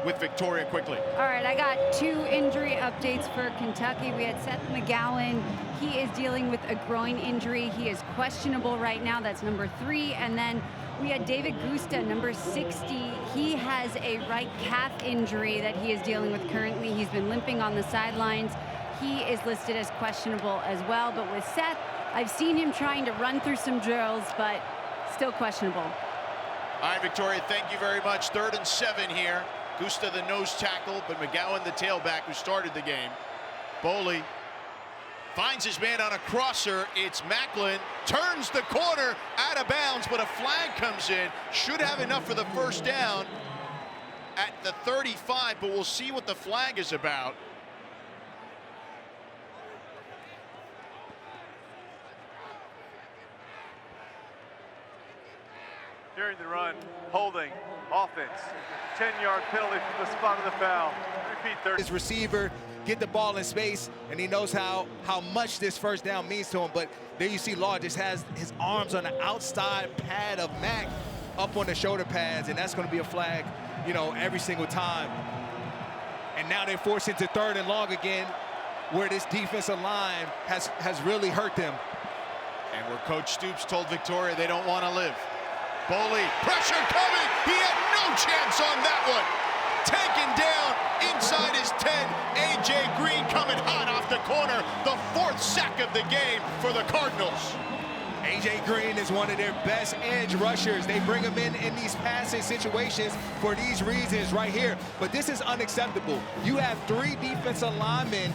with Victoria quickly. All right, I got 2 injury updates for Kentucky. We had Seth McGowan. He is dealing with a groin injury. He is questionable right now. That's number 3. And then we had David Gusta, number 60. He has a right calf injury that he is dealing with currently. He's been limping on the sidelines. He is listed as questionable as well. But with Seth, I've seen him trying to run through some drills, but still questionable. All right, Victoria, thank you very much. 3rd and 7 here. Gusta, the nose tackle, but McGowan, the tailback, who started the game. Boley Finds his man on a crosser. It's Macklin. Turns the corner, out of bounds, but a flag comes in. Should have enough for the first down at the 35, but we'll see what the flag is about. During the run, holding, offense, 10-yard penalty from the spot of the foul. Repeat 30. His receiver get the ball in space, and he knows how much this first down means to him. But there you see Law just has his arms on the outside pad of Mack up on the shoulder pads, and that's going to be a flag, you know, every single time. And now they're forced into 3rd and long again, where this defensive line has really hurt them. And where Coach Stoops told Victoria they don't want to live. Boley, pressure coming. He had no chance on that one. Taken down inside his 10. A.J. Green coming hot off the corner. The 4th sack of the game for the Cardinals. A.J. Green is one of their best edge rushers. They bring him in these passing situations for these reasons right here. But this is unacceptable. You have 3 defensive linemen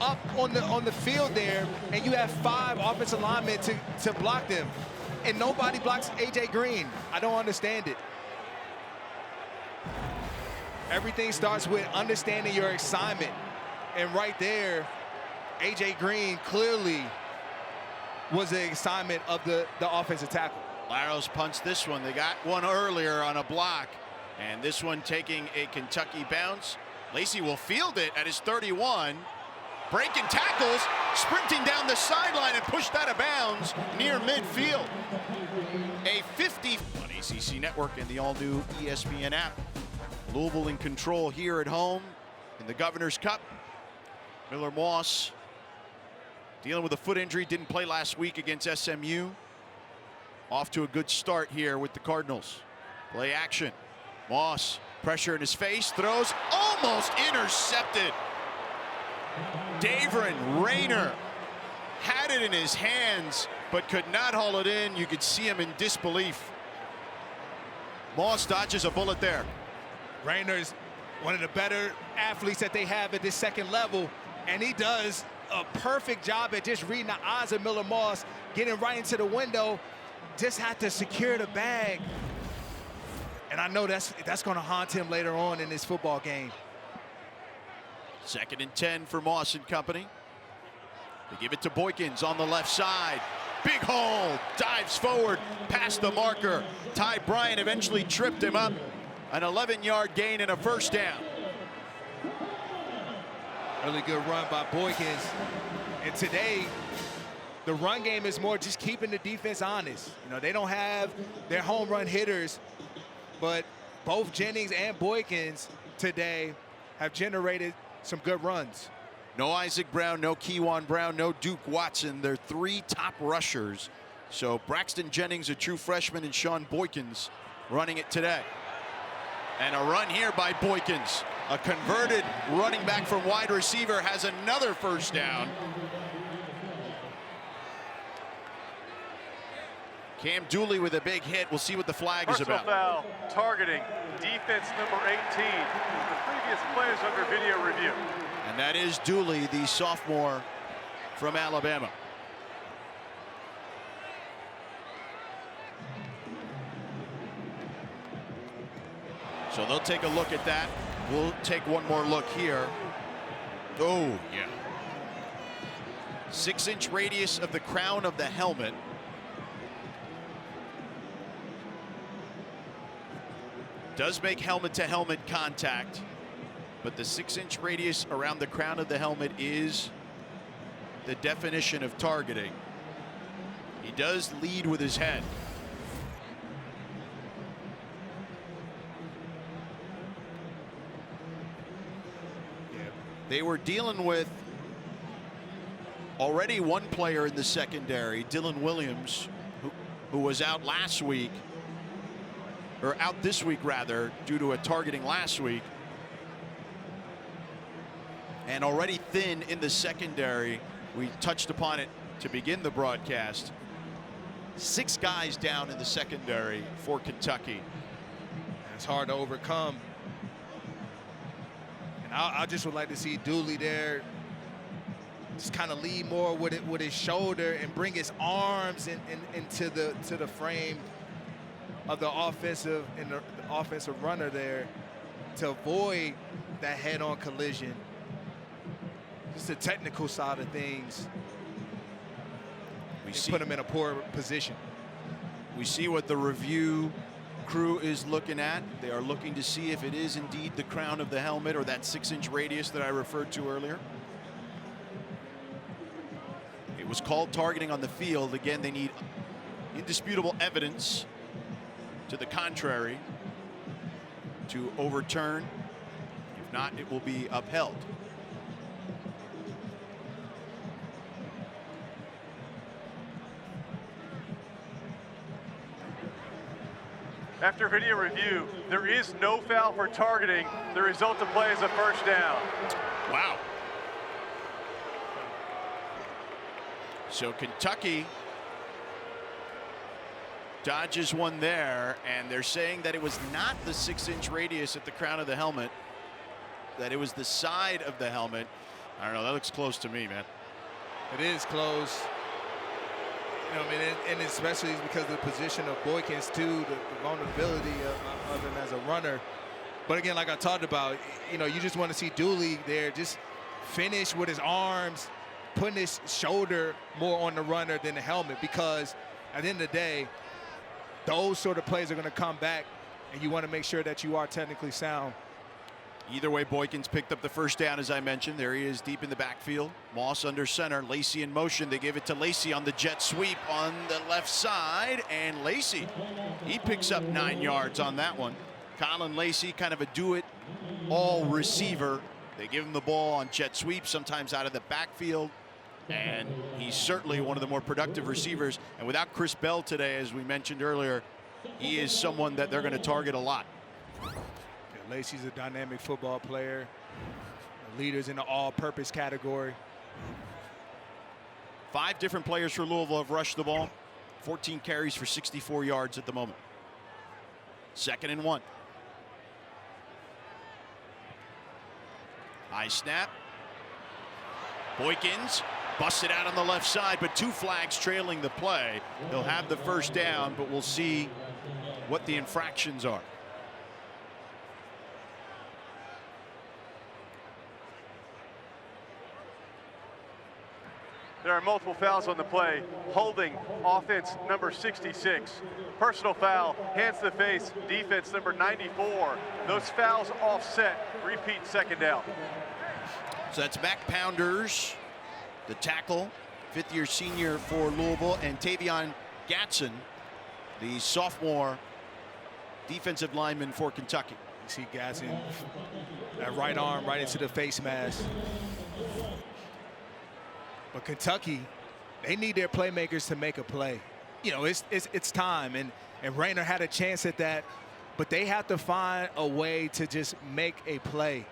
up on the field there, and you have 5 offensive linemen to block them. And nobody blocks A.J. Green. I don't understand it. Everything starts with understanding your assignment. And right there, A.J. Green clearly was the assignment of the offensive tackle. Laros punts this one. They got one earlier on a block. And this one taking a Kentucky bounce. Lacey will field it at his 31. Breaking tackles, sprinting down the sideline and pushed out of bounds near midfield. A 50 on ACC Network and the all-new ESPN app. Louisville in control here at home in the Governor's Cup. Miller Moss dealing with a foot injury, didn't play last week against SMU. Off to a good start here with the Cardinals. Play action. Moss, pressure in his face, throws, almost intercepted. Davron Rayner had it in his hands, but could not haul it in. You could see him in disbelief. Moss dodges a bullet there. Rayner's one of the better athletes that they have at this second level, and he does a perfect job at just reading the eyes of Miller Moss, getting right into the window, just had to secure the bag. And I know that's going to haunt him later on in this football game. 2nd and 10 for Moss and company. They give it to Boykins on the left side. Big hole, dives forward, past the marker. Ty Bryant eventually tripped him up. An 11-yard gain and a first down. Really good run by Boykins. And today, the run game is more just keeping the defense honest. You know, they don't have their home run hitters, but both Jennings and Boykins today have generated some good runs. No Isaac Brown, no Kewan Brown, no Duke Watson. They're 3 top rushers. So Braxton Jennings, a true freshman, and Sean Boykins running it today. And a run here by Boykins. A converted running back from wide receiver has another first down. Cam Dooley with a big hit. We'll see what the flag is about. Personal foul, targeting, defense number 18. The previous players under video review. And that is Dooley, the sophomore from Alabama. So they'll take a look at that. We'll take one more look here. Oh, yeah. 6-inch radius of the crown of the helmet. Does make helmet-to-helmet contact, but the 6-inch radius around the crown of the helmet is the definition of targeting. He does lead with his head. They were dealing with already one player in the secondary, Dylan Williams, who was out last week, or out this week rather, due to a targeting last week. And already thin in the secondary. We touched upon it to begin the broadcast. 6 guys down in the secondary for Kentucky. It's hard to overcome. And I just would like to see Dooley there just kind of lead more with his shoulder and bring his arms into the frame of the offensive runner there to avoid that head-on collision. Just the technical side of things. We put him in a poor position. We see what the review crew is looking at. They are looking to see if it is indeed the crown of the helmet or that 6-inch radius that I referred to earlier. It was called targeting on the field. Again, they need indisputable evidence to the contrary to overturn. If not, it will be upheld. After video review, there is no foul for targeting. The result of play is a first down. Wow. So Kentucky dodges one there, and they're saying that it was not the 6-inch radius at the crown of the helmet, that it was the side of the helmet. I don't know, that looks close to me, man. It is close. You know, I mean, and especially because of the position of Boykins too, the vulnerability of him as a runner. But again, like I talked about, you know, you just want to see Dooley there just finish with his arms, putting his shoulder more on the runner than the helmet, because at the end of the day, those sort of plays are going to come back, and you want to make sure that you are technically sound. Either way, Boykins picked up the first down, as I mentioned. There he is deep in the backfield. Moss under center. Lacey in motion. They give it to Lacey on the jet sweep on the left side. And Lacey, he picks up 9 yards on that one. Colin Lacey, kind of a do-it-all receiver. They give him the ball on jet sweep, sometimes out of the backfield. And he's certainly one of the more productive receivers. And without Chris Bell today, as we mentioned earlier, he is someone that they're going to target a lot. Lacey's a dynamic football player. Leaders in the all-purpose category. 5 different players for Louisville have rushed the ball. 14 carries for 64 yards at the moment. 2nd and 1. High snap. Boykins busted out on the left side, but 2 flags trailing the play. They'll have the first down, but we'll see what the infractions are. There are multiple fouls on the play. Holding, offense number 66. Personal foul, hands to the face, defense number 94. Those fouls offset. Repeat, 2nd down. So that's Mac Pounders, the tackle, 5th-year senior for Louisville, and Tavion Gatson, the sophomore defensive lineman for Kentucky. You see Gatson, that right arm right into the face mask. But Kentucky, they need their playmakers to make a play. You know, it's time, and Rayner had a chance at that, but they have to find a way to just make a play.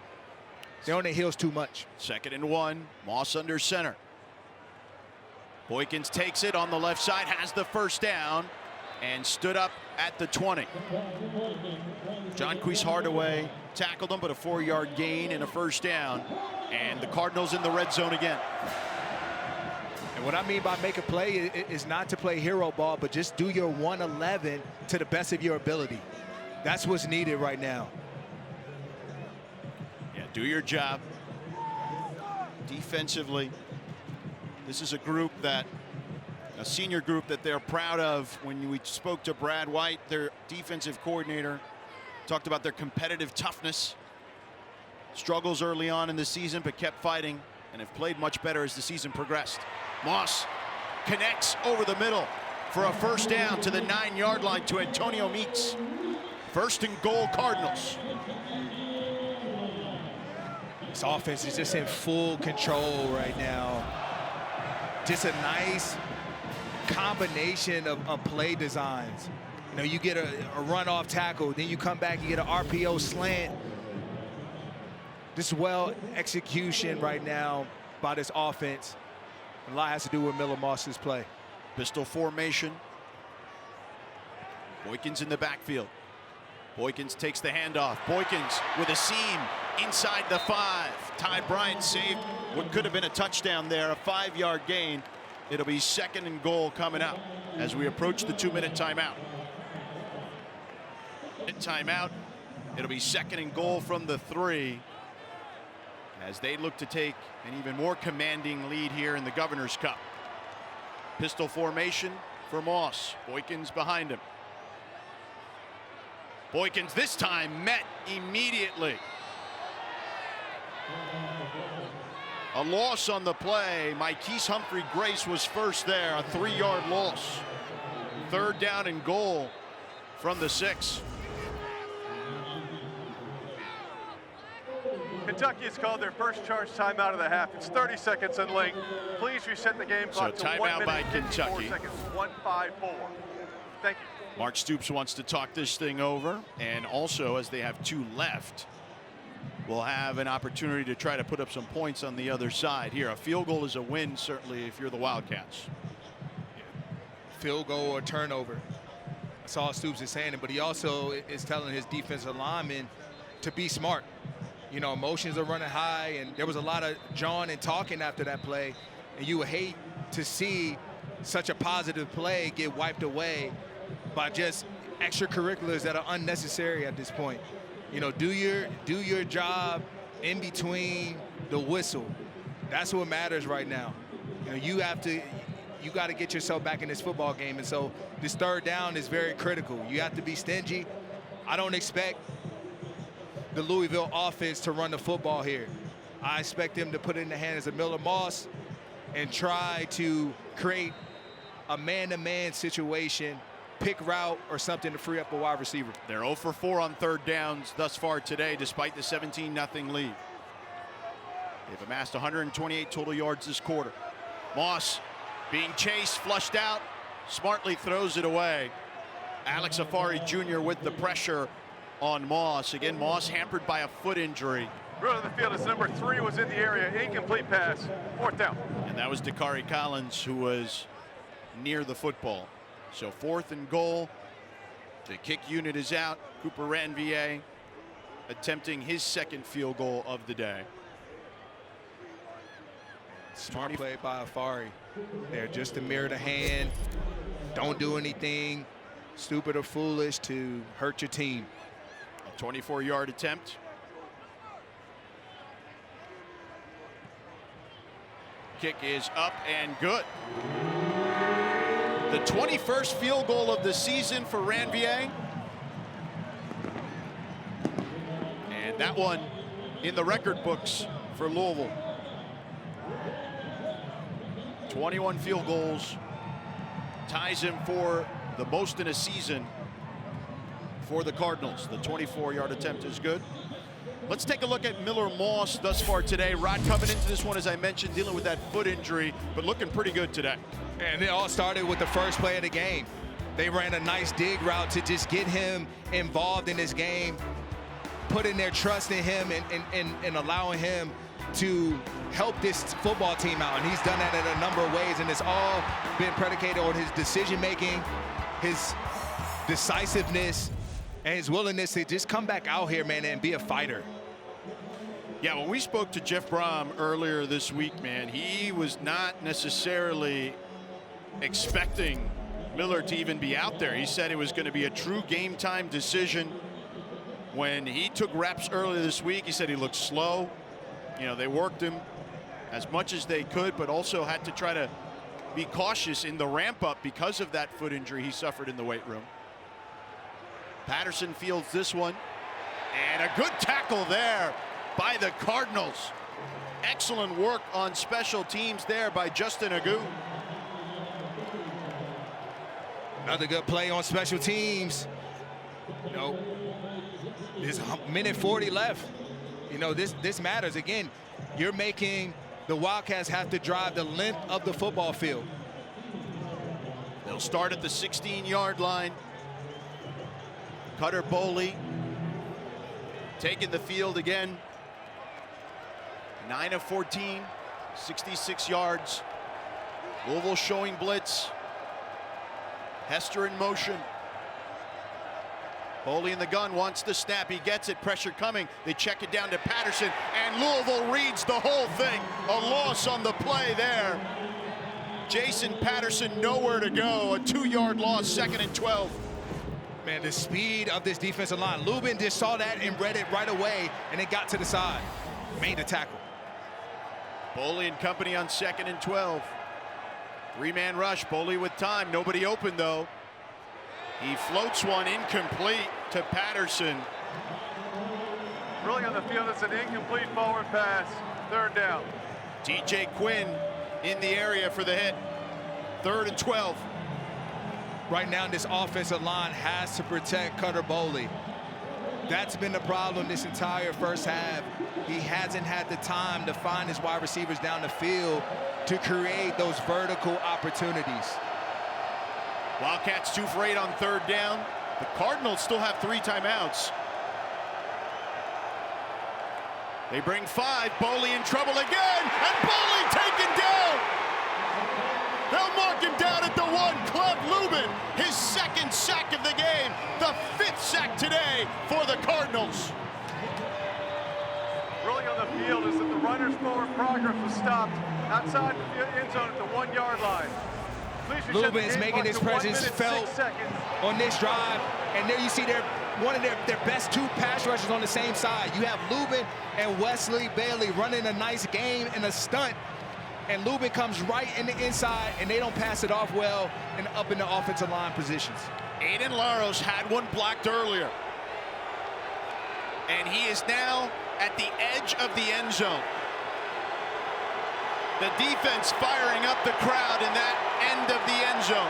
They're on their heels too much. 2nd and 1, Moss under center. Boykins takes it on the left side, has the first down, and stood up at the 20. John Queese Hardaway tackled him, but a 4-yard gain and a first down, and the Cardinals in the red zone again. And what I mean by make a play is not to play hero ball, but just do your 111 to the best of your ability. That's what's needed right now. Yeah, do your job. Defensively, this is a group that, a senior group that they're proud of. When we spoke to Brad White, their defensive coordinator, talked about their competitive toughness. Struggles early on in the season, but kept fighting and have played much better as the season progressed. Moss connects over the middle for a first down to the 9-yard line to Antonio Meeks. 1st and goal, Cardinals. This offense is just in full control right now. Just a nice combination of play designs. You know, you get a run-off tackle, then you come back, you get an RPO slant. This well execution right now by this offense. A lot has to do with Miller Moss's play. Pistol formation. Boykins in the backfield. Boykins takes the handoff. Boykins with a seam inside the 5. Ty Bryant saved what could have been a touchdown there, a 5-yard gain. It'll be 2nd and goal coming up as we approach the 2-minute timeout. It'll be 2nd and goal from the 3 as they look to take an even more commanding lead here in the Governor's Cup. Pistol formation for Moss. Boykins behind him. Boykins this time met immediately. A loss on the play. Mykese Humphrey-Grace was first there, a 3-yard loss. 3rd down and goal from the 6. Kentucky has called their first charge timeout of the half. It's 30 seconds in length. Please reset the game clock to 1 minute by 54 Kentucky. seconds. 1:54. Thank you. Mark Stoops wants to talk this thing over, and also as they have 2 left, we'll have an opportunity to try to put up some points on the other side here. A field goal is a win, certainly, if you're the Wildcats. Field goal or turnover. I saw Stoops is saying it, but he also is telling his defensive linemen to be smart. You know, emotions are running high, and there was a lot of jawing and talking after that play, and you would hate to see such a positive play get wiped away by just extracurriculars that are unnecessary at this point. You know, do your job in between the whistle. That's what matters right now. You know, you got to get yourself back in this football game, and so this 3rd down is very critical. You have to be stingy. I don't expect the Louisville offense to run the football here. I expect them to put it in the hands of Miller Moss and try to create a man-to-man situation, pick route or something to free up a wide receiver. They're 0 for 4 on 3rd downs thus far today, despite the 17-0 lead. They've amassed 128 total yards this quarter. Moss being chased, flushed out, smartly throws it away. Alex Afari Jr. with the pressure on Moss. Again, Moss hampered by a foot injury. Running the field as number 3 was in the area. Incomplete pass. 4th down. And that was Dakari Collins, who was near the football. So 4th and goal. The kick unit is out. Cooper Ranvier attempting his 2nd field goal of the day. Smart play by Afari. There just to mirror the hand. Don't do anything stupid or foolish to hurt your team. A 24-yard attempt. Kick is up and good. The 21st field goal of the season for Ranvier. And that one in the record books for Louisville. 21 field goals. Ties him for the most in a season for the Cardinals. The 24-yard attempt is good. Let's take a look at Miller Moss thus far today. Rod coming into this one, as I mentioned, dealing with that foot injury, but looking pretty good today. And it all started with the first play of the game. They ran a nice dig route to just get him involved in this game, putting their trust in him and allowing him to help this football team out. And he's done that in a number of ways, and it's all been predicated on his decision-making, his decisiveness, and his willingness to just come back out here, man, and be a fighter. Yeah, when we spoke to Jeff Brom earlier this week, man, he was not necessarily expecting Miller to even be out there. He said it was going to be a true game time decision. When he took reps earlier this week, he said he looked slow. You know, they worked him as much as they could, but also had to try to be cautious in the ramp up because of that foot injury he suffered in the weight room. Patterson fields this one, and a good tackle there by the Cardinals. Excellent work on special teams there by Justin Agu. Another good play on special teams. You know, there's a minute 40 left. You know, this matters. Again, you're making the Wildcats have to drive the length of the football field. They'll start at the 16-yard line. Cutter Boley taking the field again. 9 of 14, 66 yards. Louisville showing blitz. Hester in motion. Boley in the gun, wants the snap, he gets it, pressure coming. They check it down to Patterson, and Louisville reads the whole thing. A loss on the play there. Jason Patterson nowhere to go, a 2-yard loss, 2nd and 12. Man, the speed of this defensive line. Lubin just saw that and read it right away, and it got to the side. Made the tackle. Boley and company on 2nd and 12. 3-man rush, Boley with time, nobody open though. He floats one incomplete to Patterson. Really on the field, it's an incomplete forward pass. 3rd down. DJ Quinn in the area for the hit. 3rd and 12. Right now, this offensive line has to protect Cutter Boley. That's been the problem this entire first half. He hasn't had the time to find his wide receivers down the field to create those vertical opportunities. Wildcats 2 for 8 on 3rd down. The Cardinals still have 3 timeouts. They bring 5. Boley in trouble again, and Boley taken down. They'll mark him down at the 1. Cleb Lubin, his 2nd sack of the game, the 5th sack today for the Cardinals. Really on the field is that the runner's forward progress was stopped outside the end zone at the 1-yard line. Lubin is making his presence felt on this drive, and there you see one of their best 2 pass rushers on the same side. You have Lubin and Wesley Bailey running a nice game and a stunt, and Lubin comes right in the inside, and they don't pass it off well and up in the offensive line positions. Aiden Laros had one blocked earlier, and he is now at the edge of the end zone. The defense firing up the crowd in that end of the end zone.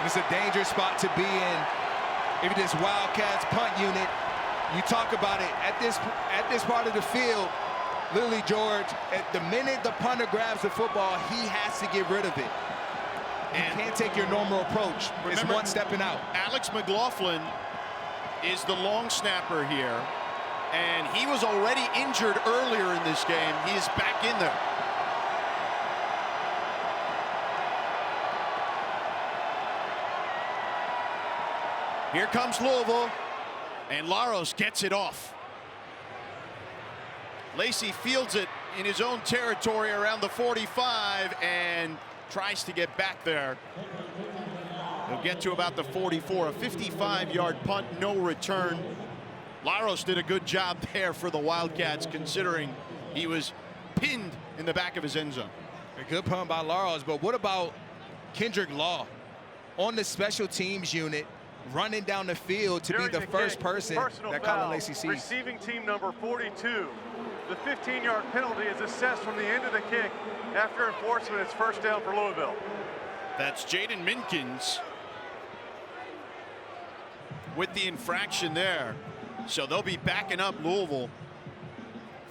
It's a dangerous spot to be in. If this Wildcats punt unit, you talk about it at this part of the field, literally, George, at the minute the punter grabs the football, he has to get rid of it. You can't take your normal approach. It's one stepping out. Alex McLaughlin is the long snapper here, and he was already injured earlier in this game. He is back in there. Here comes Louisville, and Laros gets it off. Lacey fields it in his own territory around the 45 and tries to get back there. He'll get to about the 44, a 55-yard punt, no return. Laros did a good job there for the Wildcats, considering he was pinned in the back of his end zone. A good punt by Laros, but what about Kendrick Law on the special teams unit, running down the field to be the first person that Colin Lacey sees? Receiving team number 42. The 15-yard penalty is assessed from the end of the kick after enforcement. It's 1st down for Louisville. That's Jaden Minkins with the infraction there. So they'll be backing up Louisville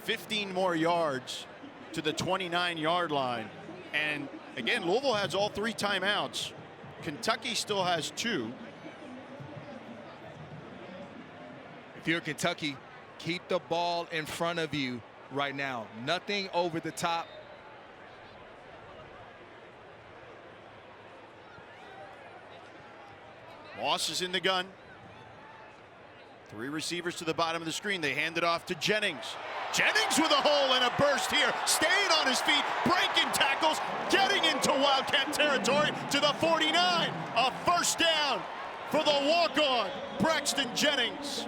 15 more yards to the 29-yard line. And again, Louisville has all 3 timeouts. Kentucky still has 2. If you're Kentucky, keep the ball in front of you right now. Nothing over the top. Moss is in the gun. 3 receivers to the bottom of the screen. They hand it off to Jennings. Jennings with a hole and a burst here. Staying on his feet, breaking tackles, getting into Wildcat territory to the 49. A 1st down for the walk-on, Braxton Jennings.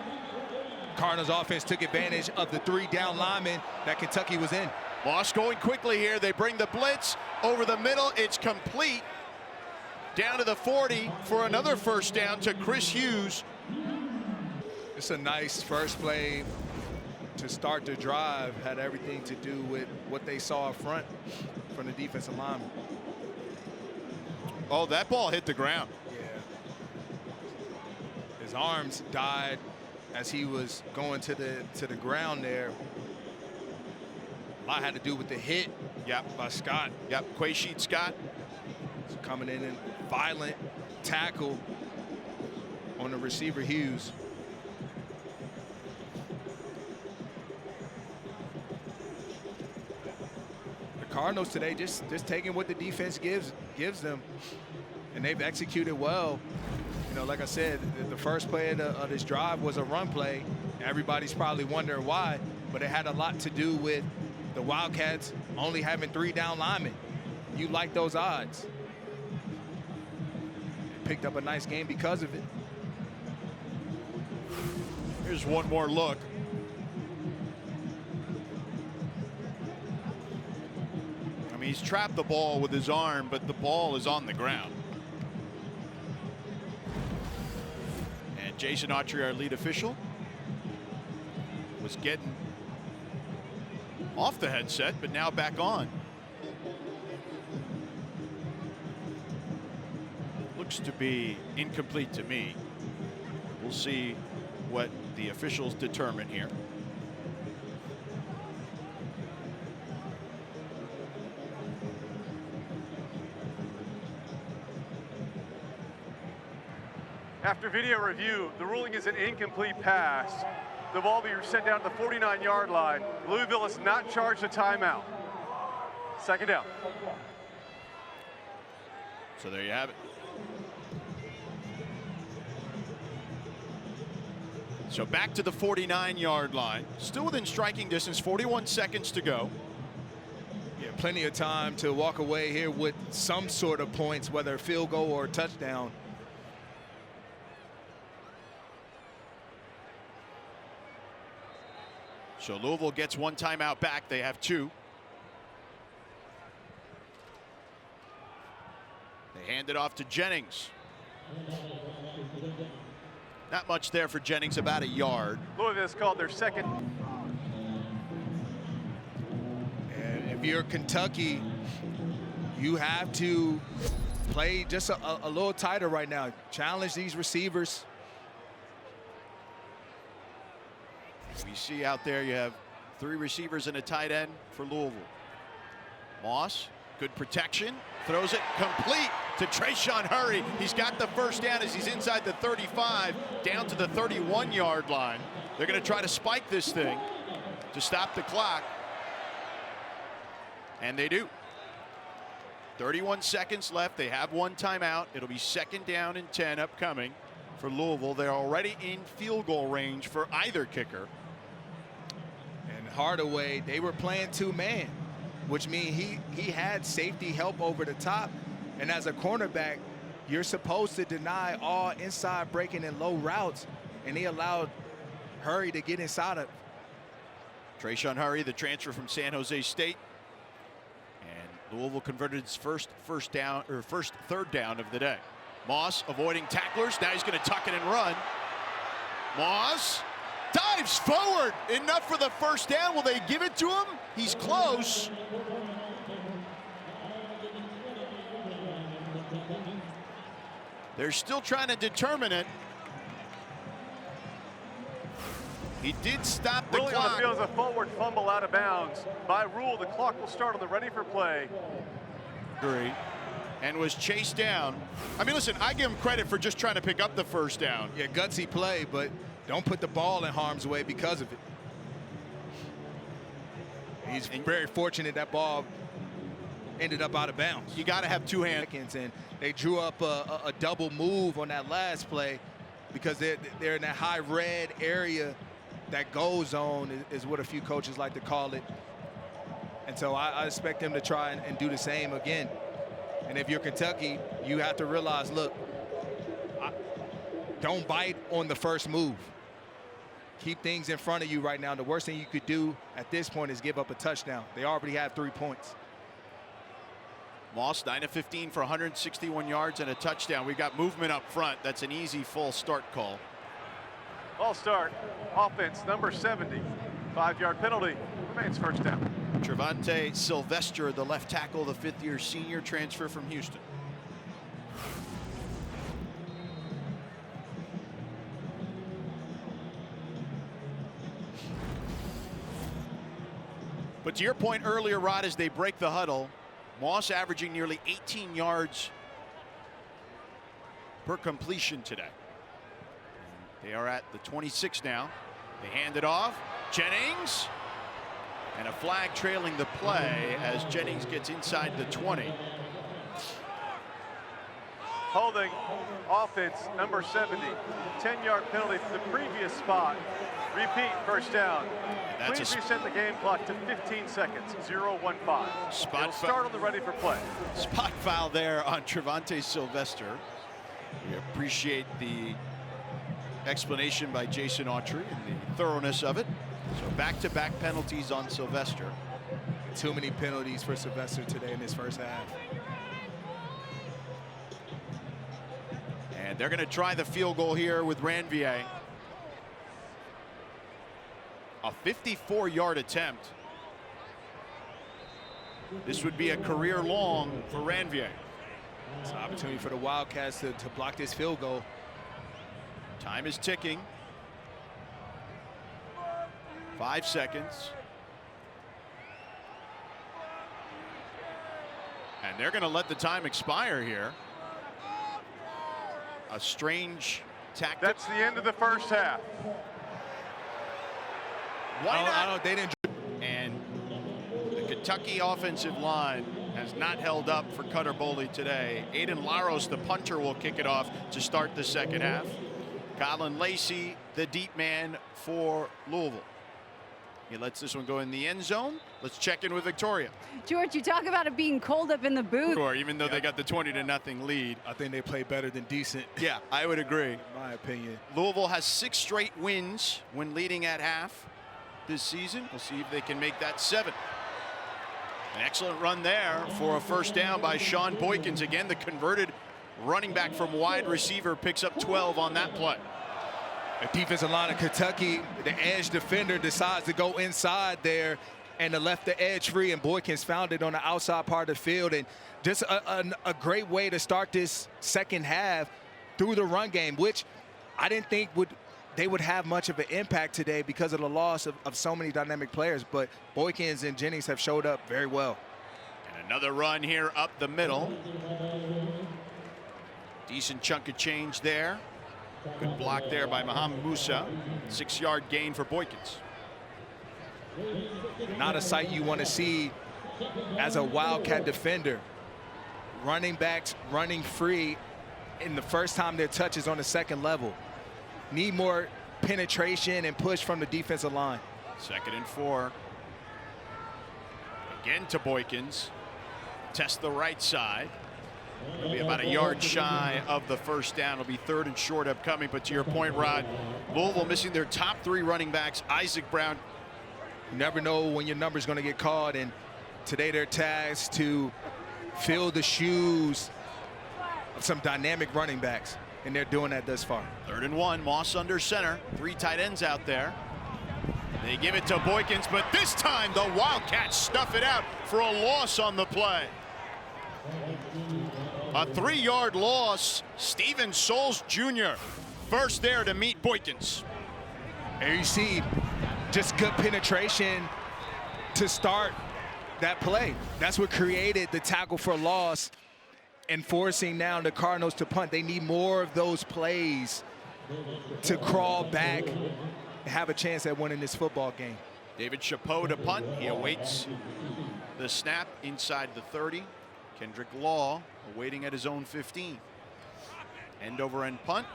Cardinals offense took advantage of the 3 down linemen that Kentucky was in. Moss going quickly here. They bring the blitz over the middle. It's complete. Down to the 40 for another 1st down to Chris Hughes. It's a nice first play to start the drive. Had everything to do with what they saw up front from the defensive lineman. Oh, that ball hit the ground. Yeah. His arms died as he was going to the ground there. A lot had to do with the hit. Yep. By Scott. Yep. Quaysheed Scott. Coming in and violent tackle on the receiver Hughes. The Cardinals today just taking what the defense gives them, and they've executed well. You know, like I said, the first play of this drive was a run play. Everybody's probably wondering why, but it had a lot to do with the Wildcats only having 3 down linemen. You like those odds. Picked up a nice game because of it. Here's one more look. I mean, he's trapped the ball with his arm, but the ball is on the ground. And Jason Autry, our lead official, was getting off the headset, but now back on. Looks to be incomplete to me. We'll see what the officials determine here. After video review, the ruling is an incomplete pass. The ball will be sent down to the 49-yard line. Louisville is not charged a timeout. Second down. So there you have it. So back to the 49-yard line. Still within striking distance, 41 seconds to go. Yeah, plenty of time to walk away here with some sort of points, whether a field goal or a touchdown. So Louisville gets 1 timeout back. They have 2. They hand it off to Jennings. Not much there for Jennings, about a yard. Louisville has called their second. And if you're Kentucky, you have to play just a little tighter right now. Challenge these receivers. We see out there you have 3 receivers and a tight end for Louisville. Moss, good protection, throws it complete to Trayshawn Hurry. He's got the first down as he's inside the 35, down to the 31-yard line. They're going to try to spike this thing to stop the clock. And they do. 31 seconds left. They have 1 timeout. It'll be 2nd down and 10 upcoming for Louisville. They're already in field goal range for either kicker. And Hardaway, they were playing 2-man, which means he had safety help over the top. And as a cornerback, you're supposed to deny all inside breaking and low routes, and he allowed Hurry to get inside of. Trayshawn Hurry, the transfer from San Jose State. And Louisville converted its first third down of the day. Moss avoiding tacklers. Now he's going to tuck it and run. Moss dives forward. Enough for the first down. Will they give it to him? He's close. They're still trying to determine it. He did stop the Ruling clock. on the field is a forward fumble out of bounds. By rule, the clock will start on the ready for play. And was chased down. I mean, listen, I give him credit for just trying to pick up the first down. Yeah, gutsy play, but don't put the ball in harm's way because of it. He's very fortunate that ball ended up out of bounds. You got to have 2 hands. And they drew up a double move on that last play because they're in that high red area. That go zone is what a few coaches like to call it. And so I expect them to try and do the same again. And if you're Kentucky, you have to realize, look, don't bite on the first move. Keep things in front of you right now. The worst thing you could do at this point is give up a touchdown. They already have 3 points. Moss 9 of 15 for 161 yards and a touchdown. We've got movement up front. That's an easy full start call. Ball start. Offense number 70. 5-yard penalty. Remains first down. Trevante Sylvester, the left tackle, the 5th-year senior transfer from Houston. But to your point earlier, Rod, as they break the huddle, Moss averaging nearly 18 yards per completion today. They are at the 26 now. They hand it off. Jennings. And a flag trailing the play as Jennings gets inside the 20. Holding offense number 70. 10-yard penalty from the previous spot. Repeat, first down. Please reset the game clock to 15 seconds, 0-1-5. It'll start on the ready for play. Spot foul there on Trevante Sylvester. We appreciate the explanation by Jason Autry and the thoroughness of it. So back-to-back penalties on Sylvester. Too many penalties for Sylvester today in this first half. And they're going to try the field goal here with Ranvier. A 54-yard attempt. This would be a career long for Ranvier. It's an opportunity for the Wildcats to block this field goal. Time is ticking. 5 seconds. And they're going to let the time expire here. A strange tactic. That's the end of the first half. Why not? I don't, they didn't. And the Kentucky offensive line has not held up for Cutter Boley today. Aiden Laros, the punter, will kick it off to start the second half. Colin Lacey, the deep man for Louisville. He lets this one go in the end zone. Let's check in with Victoria. George, you talk about it being cold up in the booth. Sure, even though they got the 20-0 lead. I think they play better than decent. Yeah, I would agree. In my opinion. Louisville has 6 straight wins when leading at half this season. We'll see if they can make that 7. An excellent run there for a first down by Sean Boykins. Again, the converted running back from wide receiver picks up 12 on that play. The defensive line of Kentucky, the edge defender decides to go inside there and to left the edge free, and Boykins found it on the outside part of the field. And just a great way to start this second half through the run game, which I didn't think they would have much of an impact today because of the loss of so many dynamic players. But Boykins and Jennings have showed up very well. And another run here up the middle. Decent chunk of change there. Good block there by Mohamed Musa. 6-yard gain for Boykins. Not a sight you want to see as a Wildcat defender. Running backs running free in the first time their touch is on the second level. Need more penetration and push from the defensive line. 2nd and 4. Again to Boykins. Test the right side. It'll be about a yard shy of the first down. It'll be 3rd and short upcoming. But to your point, Rod, Louisville missing their top 3 running backs. Isaac Brown. You never know when your number's going to get called, and today they're tasked to fill the shoes of some dynamic running backs, and they're doing that thus far. 3rd and 1. Moss under center. 3 tight ends out there. They give it to Boykins, but this time the Wildcats stuff it out for a loss on the play. A 3-yard loss. Steven Souls Jr. first there to meet Boykins. There you see just good penetration to start that play. That's what created the tackle for loss and forcing now the Cardinals to punt. They need more of those plays to crawl back and have a chance at winning this football game. David Chapeau to punt. He awaits the snap inside the 30. Kendrick Law awaiting at his own 15. End over end punt.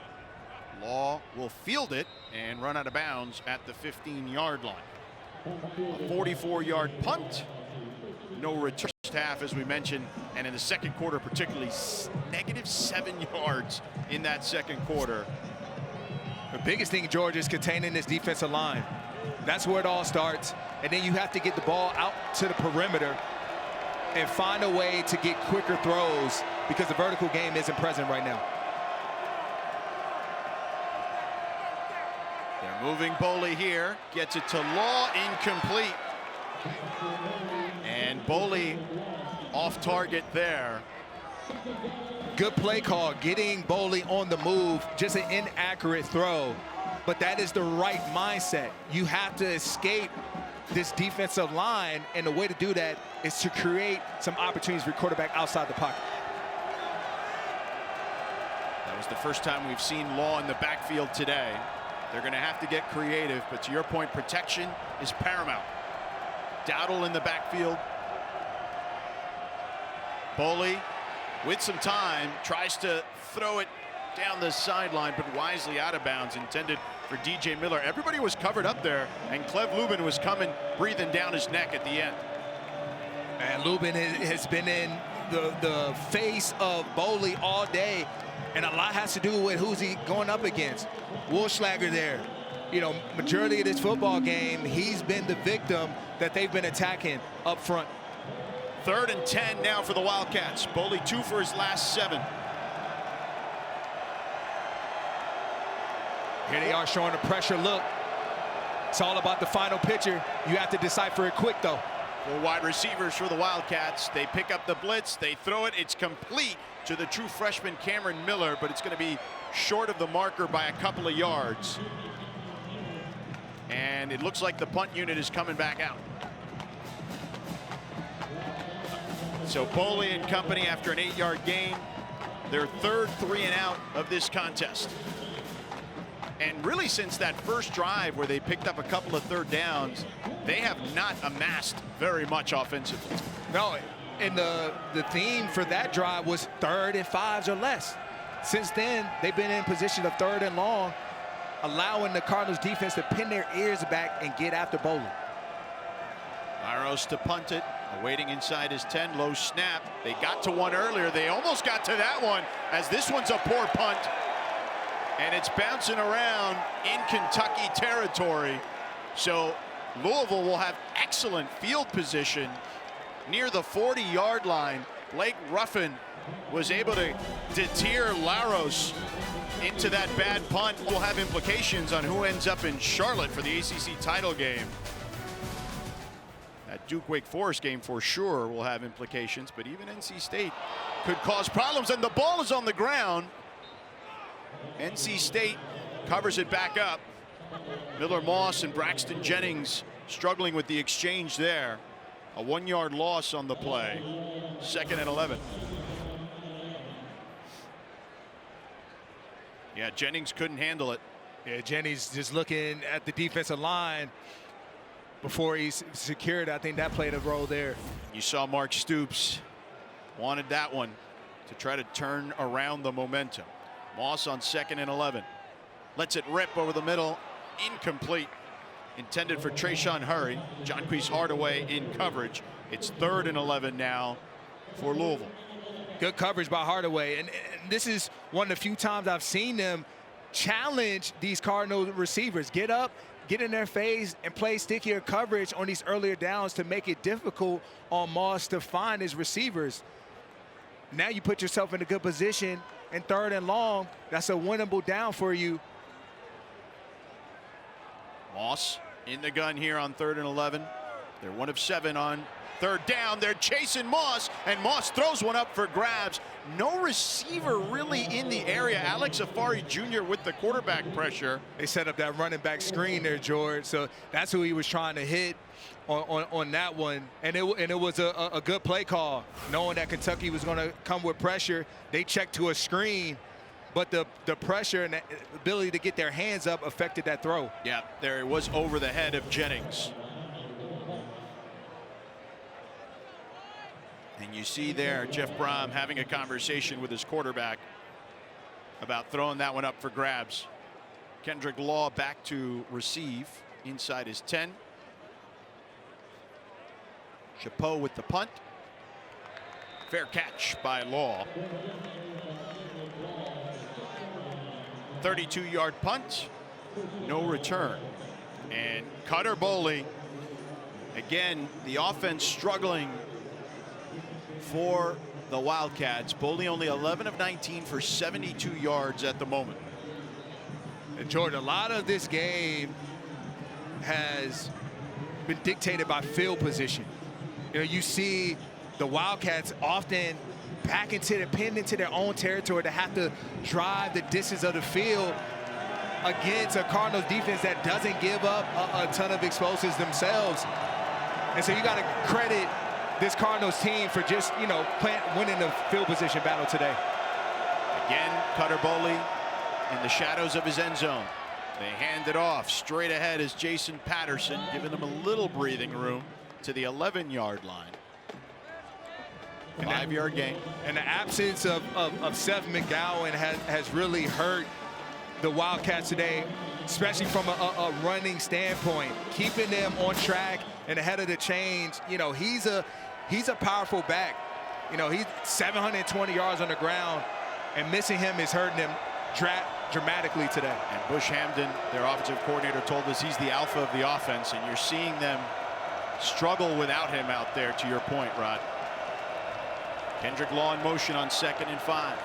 Law will field it and run out of bounds at the 15-yard line. A 44-yard punt. No return half, as we mentioned, and in the second quarter particularly, -7 yards in that second quarter. The biggest thing, George, is containing this defensive line. That's where it all starts. And then you have to get the ball out to the perimeter and find a way to get quicker throws because the vertical game isn't present right now. They're moving Boley here. Gets it to Law, incomplete. And Boley off target there. Good play call, getting Boley on the move, just an inaccurate throw. But that is the right mindset. You have to escape this defensive line, and the way to do that is to create some opportunities for quarterback outside the pocket. That was the first time we've seen Law in the backfield today. They're going to have to get creative, but to your point, protection is paramount. Dowdle in the backfield. Boley with some time, tries to throw it down the sideline, but wisely out of bounds, intended for DJ Miller. Everybody was covered up there, and Clev Lubin was coming, breathing down his neck at the end. And Lubin has been in the face of Boley all day, and a lot has to do with who's he going up against. Wolfschlager there. You know, majority of this football game, he's been the victim that they've been attacking up front. 3rd and 10 now for the Wildcats. Boley 2 for his last 7. Here they are showing a pressure look. It's all about the final picture. You have to decipher it quick, though. 4 wide receivers for the Wildcats. They pick up the blitz. They throw it. It's complete to the true freshman Cameron Miller, but it's going to be short of the marker by a couple of yards. And it looks like the punt unit is coming back out. So Boley and company, after an 8-yard gain, their 3rd 3 and out of this contest. And really, since that first drive where they picked up a couple of 3rd downs, they have not amassed very much offensively. No, and the theme for that drive was 3rd and 5s or less. Since then, they've been in position of 3rd and long, allowing the Cardinals defense to pin their ears back and get after Boley. Myros to punt it, awaiting inside his 10, low snap. They got to one earlier. They almost got to that one, as this one's a poor punt. And it's bouncing around in Kentucky territory. So Louisville will have excellent field position near the 40-yard line. Blake Ruffin was able to deter Laros into that bad punt. Will have implications on who ends up in Charlotte for the ACC title game. That Duke-Wake Forest game for sure will have implications, but even NC State could cause problems, and the ball is on the ground. NC State covers it back up. Miller Moss and Braxton Jennings struggling with the exchange there. A 1-yard loss on the play. 2nd and 11. Yeah, Jennings couldn't handle it. Yeah, Jennings just looking at the defensive line before he secured. I think that played a role there. You saw Mark Stoops wanted that one to try to turn around the momentum. Moss on 2nd and 11. Lets it rip over the middle. Incomplete. Intended for Trayshawn Hurry. Jonquise Hardaway in coverage. It's 3rd and 11 now for Louisville. Good coverage by Hardaway. And this is one of the few times I've seen them challenge these Cardinal receivers. Get up, get in their face, and play stickier coverage on these earlier downs to make it difficult on Moss to find his receivers. Now you put yourself in a good position. And 3rd and long, that's a winnable down for you. Moss in the gun here on 3rd and 11. They're 1 of 7 on 3rd down. They're chasing Moss, and Moss throws one up for grabs. No receiver really in the area. Alex Afari Jr. with the quarterback pressure. They set up that running back screen there, George. So that's who he was trying to hit on that one. And it was a good play call, knowing that Kentucky was going to come with pressure. They checked to a screen, but the pressure and the ability to get their hands up affected that throw. Yeah, there it was over the head of Jennings. And you see there Jeff Brom having a conversation with his quarterback about throwing that one up for grabs. Kendrick Law back to receive inside his 10. Chapeau with the punt. Fair catch by Law. 32-yard punt. No return. And Cutter Boley, again, the offense struggling for the Wildcats. Boley only 11 of 19 for 72 yards at the moment. And Jordan, a lot of this game has been dictated by field position. You know, you see the Wildcats often back pinned into their own territory to have to drive the distance of the field against a Cardinals defense that doesn't give up a ton of explosives themselves. And so you got to credit this Cardinals team for just, you know, winning the field position battle today. Again, Cutter Boley in the shadows of his end zone. They hand it off. Straight ahead is Jason Patterson, giving them a little breathing room to the 11-yard line. 5-yard gain. And the absence of Seth McGowan has really hurt the Wildcats today, especially from a running standpoint. Keeping them on track and ahead of the chains. You know, he's a powerful back. You know, he's 720 yards on the ground, and missing him is hurting them dramatically today. And Bush Hamden, their offensive coordinator, told us he's the alpha of the offense, and you're seeing them struggle without him out there, to your point, Rod. Kendrick Law in motion on 2nd and 5.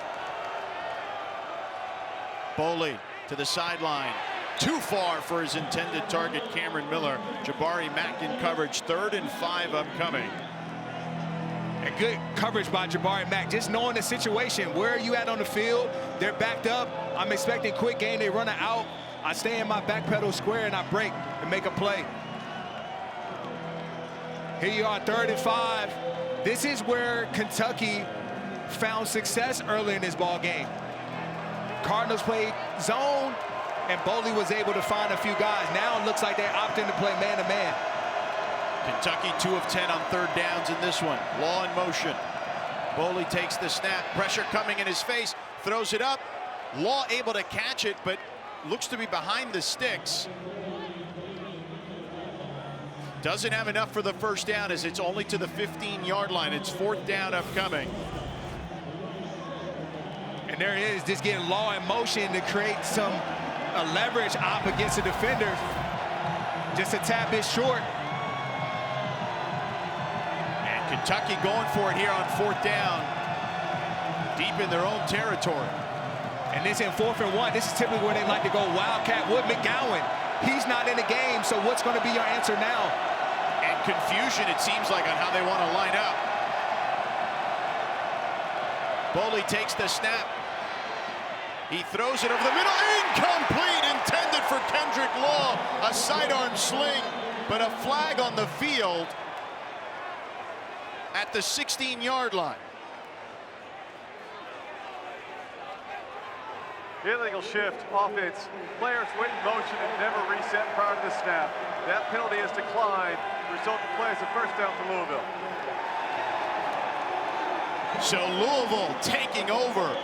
Boley to the sideline. Too far for his intended target, Cameron Miller. Jabari Mack in coverage. 3rd and 5 upcoming. And good coverage by Jabari Mack. Just knowing the situation. Where are you at on the field? They're backed up. I'm expecting quick game. They run it out. I stay in my back pedal square and I break and make a play. Here you are, 3rd and 5. This is where Kentucky found success early in this ball game. Cardinals played zone, and Boley was able to find a few guys. Now it looks like they're opting to play man-to-man. Kentucky 2 of 10 on 3rd downs in this one. Law in motion. Boley takes the snap. Pressure coming in his face. Throws it up. Law able to catch it, but looks to be behind the sticks. Doesn't have enough for the 1st down as it's only to the 15-yard line. It's 4th down upcoming. And there it is, just getting Law in motion to create some leverage up against the defender. Just a tad bit short. And Kentucky going for it here on 4th down. Deep in their own territory. And this in 4th and 1. This is typically where they like to go Wildcat with McGowan. He's not in the game, so what's going to be your answer now? And confusion, it seems like, on how they want to line up. Boley takes the snap. He throws it over the middle. Incomplete, intended for Kendrick Law. A sidearm sling, but a flag on the field at the 16-yard line. Illegal shift, offense. Players went in motion and never reset prior to the snap. That penalty is declined. Result of play is a 1st down for Louisville. So Louisville taking over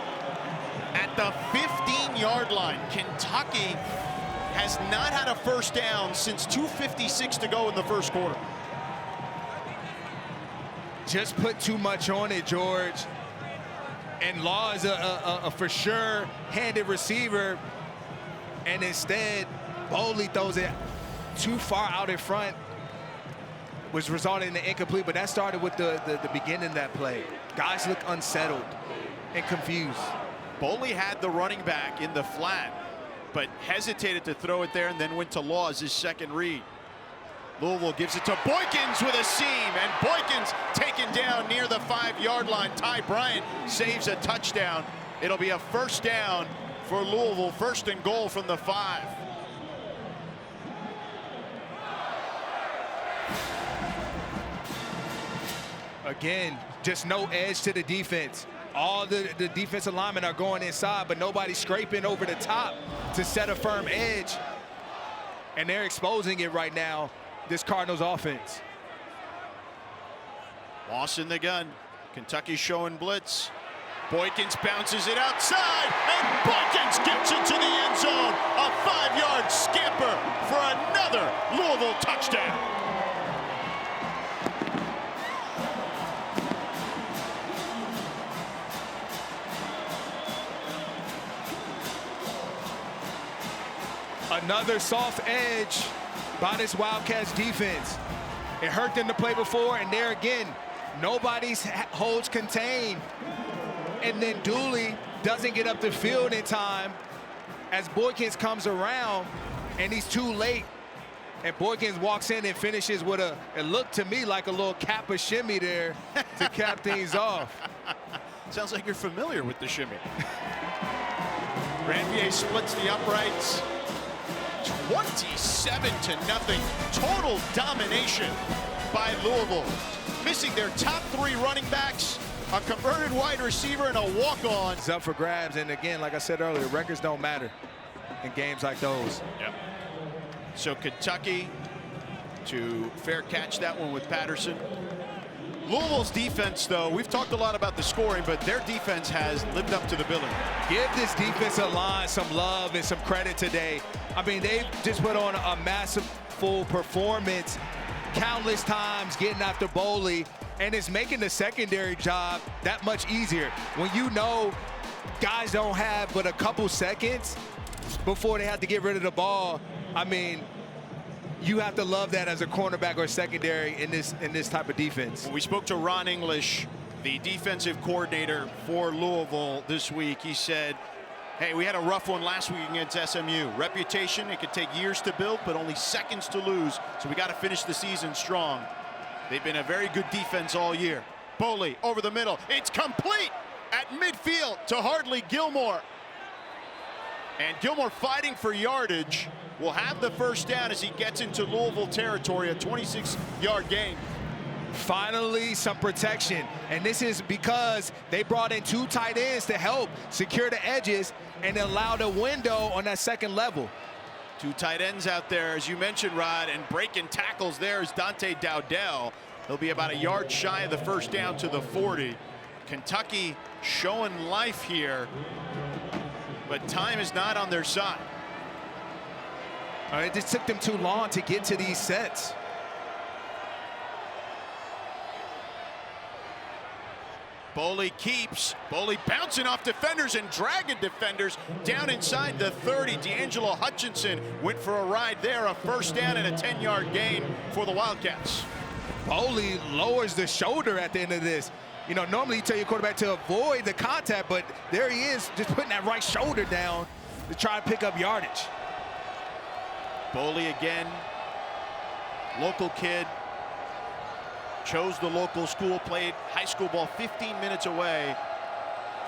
at the 15-yard line. Kentucky has not had a 1st down since 2:56 to go in the 1st quarter. Just put too much on it, George. And Law is a for sure handed receiver, and instead Boley throws it too far out in front, which resulted in the incomplete. But that started with the beginning of that play. Guys look unsettled and confused. Boley had the running back in the flat, but hesitated to throw it there and then went to Law as his 2nd read. Louisville gives it to Boykins with a seam, and Boykins taken down near the 5-yard line. Ty Bryant saves a touchdown. It'll be a 1st down for Louisville, 1st and goal from the 5. Again, just no edge to the defense. All the defensive linemen are going inside, but nobody's scraping over the top to set a firm edge. And they're exposing it right now, this Cardinals offense. Moss in the gun. Kentucky showing blitz. Boykins bounces it outside, and Boykins gets it to the end zone. A 5-yard scamper for another Louisville touchdown. Another soft edge by this Wildcats defense. It hurt them to play before, and there again, nobody's holds contained. And then Dooley doesn't get up the field in time as Boykins comes around, and he's too late. And Boykins walks in and finishes with it looked to me like a little Kappa shimmy there to cap things off. Sounds like you're familiar with the shimmy. Ranvier splits the uprights. 27-0. Total domination by Louisville. Missing their top 3 running backs, a converted wide receiver, and a walk-on. It's up for grabs, and again, like I said earlier, records don't matter in games like those. Yep. So Kentucky to fair catch that one with Patterson. Louisville's defense, though, we've talked a lot about the scoring, but their defense has lived up to the billing. Give this defensive line some love and some credit today. I mean, they've just put on a massive full performance countless times getting after Boley, and it's making the secondary job that much easier. When you know guys don't have but a couple seconds before they have to get rid of the ball, I mean, you have to love that as a cornerback or secondary in this type of defense. When we spoke to Ron English, the defensive coordinator for Louisville this week, he said, hey, we had a rough one last week against SMU. Reputation, it could take years to build, but only seconds to lose. So we got to finish the season strong. They've been a very good defense all year. Boley over the middle. It's complete at midfield to Hardly Gilmore. And Gilmore fighting for yardage will have the first down as he gets into Louisville territory, a 26-yard gain. Finally, some protection. And this is because they brought in 2 tight ends to help secure the edges and allowed a window on that second level. 2 tight ends out there, as you mentioned, Rod, and breaking tackles there is Dante Dowdell. He'll be about a yard shy of the first down to the 40. Kentucky showing life here, but time is not on their side. It just took them too long to get to these sets. Boley keeps. Boley bouncing off defenders and dragging defenders down inside the 30. D'Angelo Hutchinson went for a ride there, a first down and a 10-yard gain for the Wildcats. Boley lowers the shoulder at the end of this. You know, normally you tell your quarterback to avoid the contact, but there he is, just putting that right shoulder down to try to pick up yardage. Boley again, local kid, chose the local school, played high school ball 15 minutes away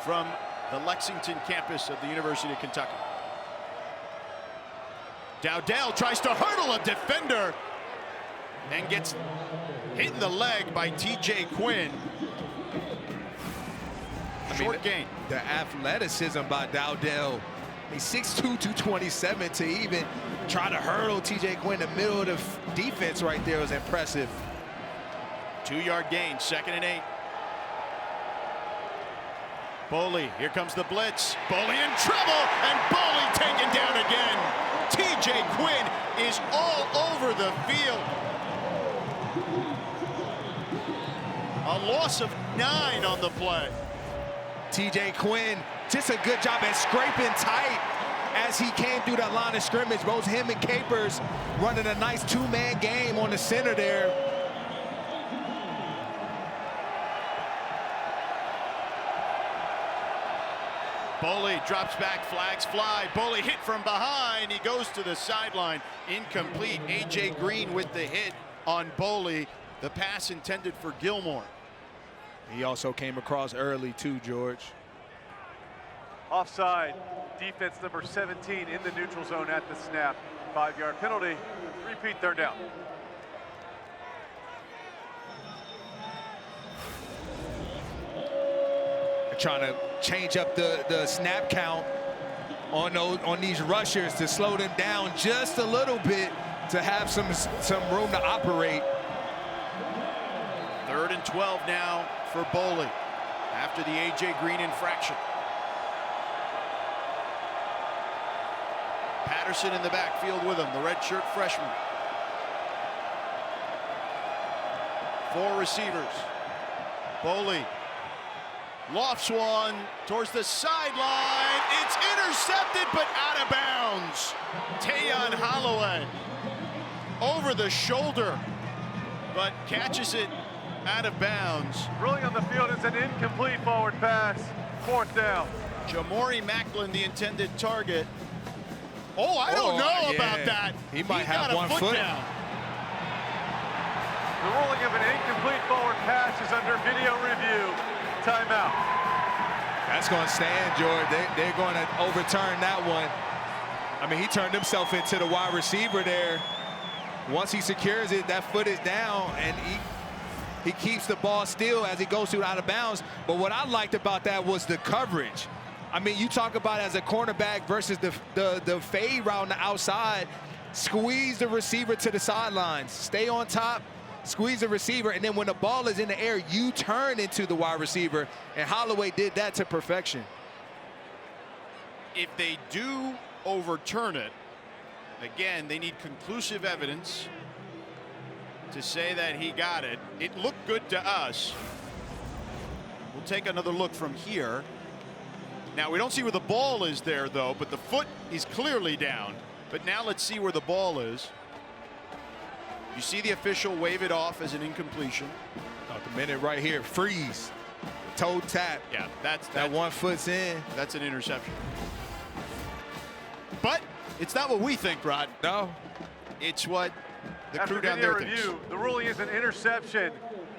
from the Lexington campus of the University of Kentucky. Dowdell tries to hurdle a defender and gets hit in the leg by TJ Quinn. Short gain. The athleticism by Dowdell. He's 6'2", 227 to even try to hurdle TJ Quinn in the middle of the defense right there was impressive. 2-yard gain, 2nd and 8. Boley, here comes the blitz. Boley in trouble, and Boley taken down again. TJ Quinn is all over the field. A loss of 9 on the play. TJ Quinn, just a good job at scraping tight as he came through that line of scrimmage. Both him and Capers running a nice 2-man game on the center there. Boley drops back, flags fly. Boley hit from behind. He goes to the sideline. Incomplete. A.J. Green with the hit on Boley. The pass intended for Gilmore. He also came across early too, George. Offside, defense number 17 in the neutral zone at the snap. 5-yard penalty, repeat 3rd down. They're trying to change up the snap count on these rushers to slow them down just a little bit to have some room to operate. 3rd and 12 now for Boley after the A.J. Green infraction. Patterson in the backfield with him, the redshirt freshman. 4 receivers. Boley lofts one towards the sideline. It's intercepted, but out of bounds. Tayon Holloway over the shoulder, but catches it out of bounds. Rolling on the field is an incomplete forward pass. 4th down. Jamori Macklin, the intended target. Oh, I don't know about that. He might have one foot down. The ruling of an incomplete forward pass is under video review. Timeout. That's going to stand, George. They're going to overturn that one. I mean, he turned himself into the wide receiver there. Once he secures it, that foot is down, and he keeps the ball still as he goes through out of bounds. But what I liked about that was the coverage. I mean, you talk about as a cornerback versus the fade route on the outside, squeeze the receiver to the sidelines, stay on top, squeeze the receiver, and then when the ball is in the air, you turn into the wide receiver. And Holloway did that to perfection. If they do overturn it, again, they need conclusive evidence to say that he got it. It looked good to us. We'll take another look from here. Now, we don't see where the ball is there, though, but the foot is clearly down. But now let's see where the ball is. You see the official wave it off as an incompletion. About the minute right here, freeze, toe tap. Yeah, that's that 1 foot's in. That's an interception. But it's not what we think, Rod. No. It's what the After crew down video there thinks. review, the ruling is an interception.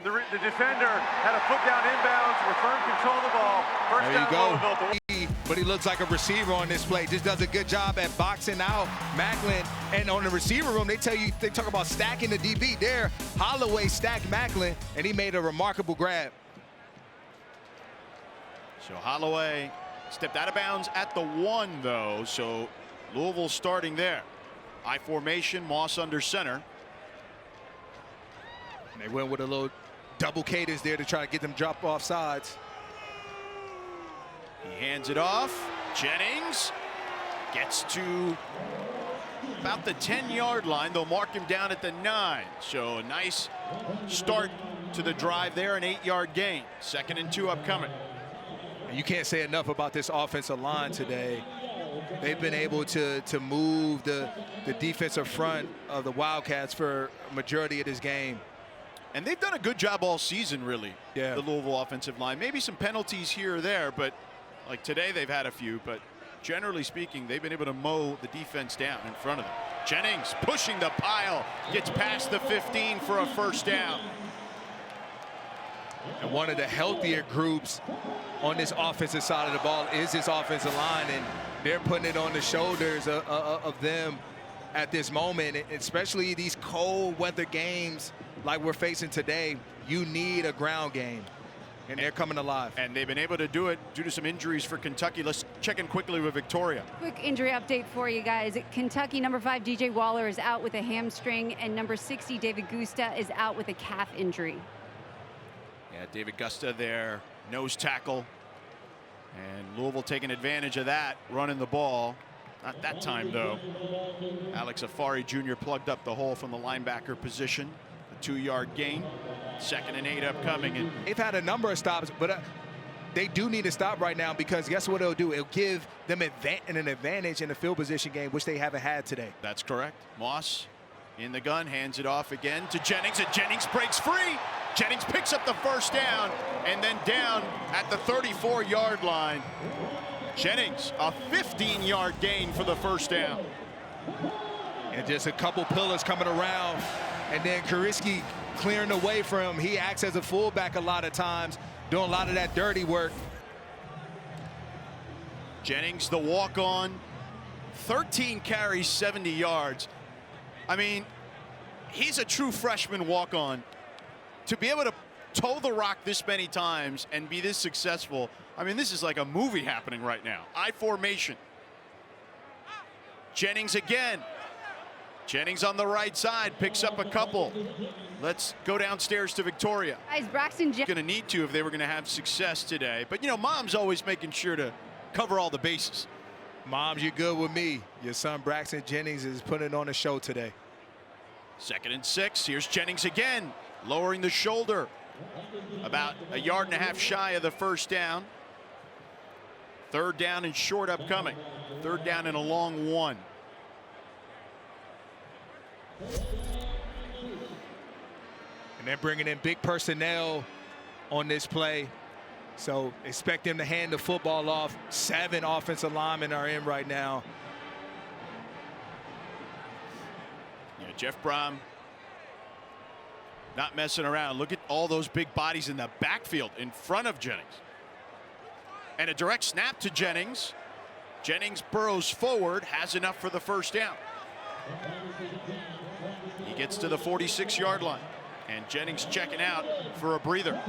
The defender had a foot down inbounds, returned control of the ball. First There you down, go. Louisville. But he looks like a receiver on this play. Just does a good job at boxing out Macklin. And on the receiver room, they talk about stacking the DB. There, Holloway stacked Macklin, and he made a remarkable grab. So Holloway stepped out of bounds at the 1, though. So Louisville starting there. I formation, Moss under center. And they went with a little double cadence there to try to get them drop off sides. He hands it off. Jennings gets to about the 10-yard line. They'll mark him down at the 9. So a nice start to the drive there, an 8-yard gain. 2nd and 2 upcoming. And you can't say enough about this offensive line today. They've been able to move the defensive front of the Wildcats for a majority of this game. And they've done a good job all season, really, yeah. The Louisville offensive line. Maybe some penalties here or there, but like today they've had a few. But generally speaking, they've been able to mow the defense down in front of them. Jennings pushing the pile, gets past the 15 for a first down. And one of the healthier groups on this offensive side of the ball is this offensive line, and they're putting it on the shoulders of them at this moment, especially these cold weather games like we're facing today. You need a ground game, and they're coming alive. And they've been able to do it due to some injuries for Kentucky. Let's check in quickly with Victoria. Quick injury update for you guys. Kentucky number 5 DJ Waller is out with a hamstring, and number 60 David Gusta is out with a calf injury. Yeah, David Gusta there, nose tackle. And Louisville taking advantage of that, running the ball. Not that time, though. Alex Afari Jr. plugged up the hole from the linebacker position. A 2-yard gain. 2nd and 8 upcoming. And they've had a number of stops, but they do need to stop right now, because guess what it'll do? It'll give them an advantage in the field position game, which they haven't had today. That's correct. Moss in the gun, hands it off again to Jennings, and Jennings breaks free. Jennings picks up the first down, and then down at the 34-yard line. Jennings, a 15-yard gain for the first down. And just a couple pillars coming around, and then Kuriski clearing the way for him. He acts as a fullback a lot of times, doing a lot of that dirty work. Jennings, the walk-on, 13 carries, 70 yards. I mean, he's a true freshman walk-on. To be able to toe the rock this many times and be this successful, I mean, this is like a movie happening right now. I formation. Jennings again. Jennings on the right side, picks up a couple. Let's go downstairs to Victoria. Guys, Braxton Jennings. Going to need to if they were going to have success today. But, you know, Mom's always making sure to cover all the bases. Moms, you're good with me. Your son Braxton Jennings is putting it on the show today. 2nd and 6. Here's Jennings again, lowering the shoulder. About a yard and a half shy of the first down. 3rd down and short upcoming. 3rd down and a long 1. And they're bringing in big personnel on this play. So expect them to hand the football off. 7 offensive linemen are in right now. Yeah, Jeff Brom not messing around. Look at all those big bodies in the backfield in front of Jennings. And a direct snap to Jennings. Jennings burrows forward, has enough for the first down. He gets to the 46-yard line. And Jennings checking out for a breather.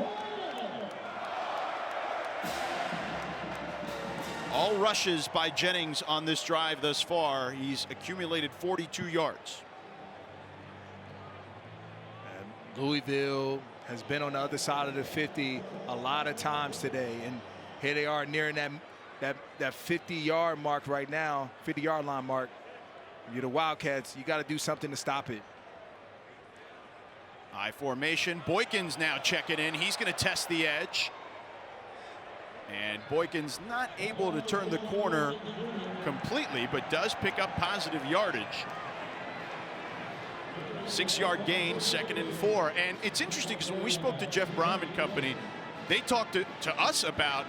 All rushes by Jennings on this drive thus far. He's accumulated 42 yards. Louisville has been on the other side of the 50 a lot of times today, and here they are nearing that 50-yard mark right now, 50-yard line mark. You're the Wildcats. You got to do something to stop it. High formation. Boykins now checking in. He's going to test the edge. And Boykins not able to turn the corner completely, but does pick up positive yardage. 6-yard gain, 2nd and 4. And it's interesting because when we spoke to Jeff Brom and company, they talked to us about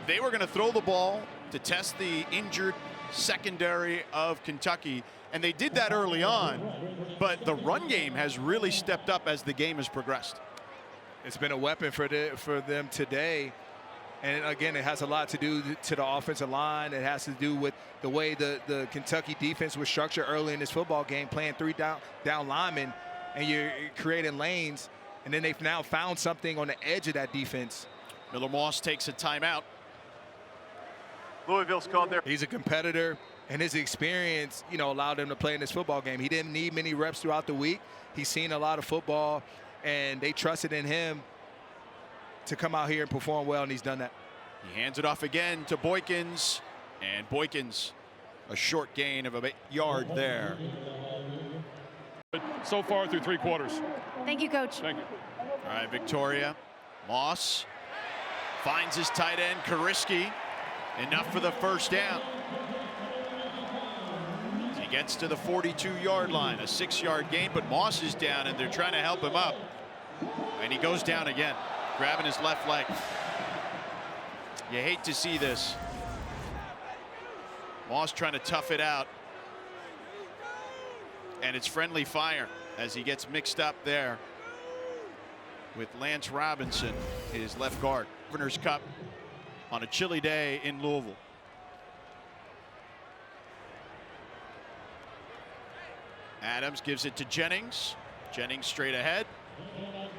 they were going to throw the ball to test the injured secondary of Kentucky, and they did that early on, but the run game has really stepped up as the game has progressed. It's been a weapon for them today, and again, it has a lot to do to the offensive line. It has to do with the way the Kentucky defense was structured early in this football game, playing 3 down linemen, and you're creating lanes, and then they've now found something on the edge of that defense. Miller Moss takes a timeout. Louisville's called there. He's a competitor, and his experience, allowed him to play in this football game. He didn't need many reps throughout the week. He's seen a lot of football, and they trusted in him to come out here and perform well, and he's done that. He hands it off again to Boykins, and Boykins a short gain of a yard there. So far through 3 quarters. Thank you, Coach. Thank you. All right, Victoria. Moss finds his tight end, Kariski. Enough for the first down. He gets to the 42-yard line, a 6-yard gain, but Moss is down, and they're trying to help him up. And he goes down again, grabbing his left leg. You hate to see this. Moss trying to tough it out. And it's friendly fire as he gets mixed up there with Lance Robinson, his left guard. Governor's Cup on a chilly day in Louisville. Adams gives it to Jennings. Jennings straight ahead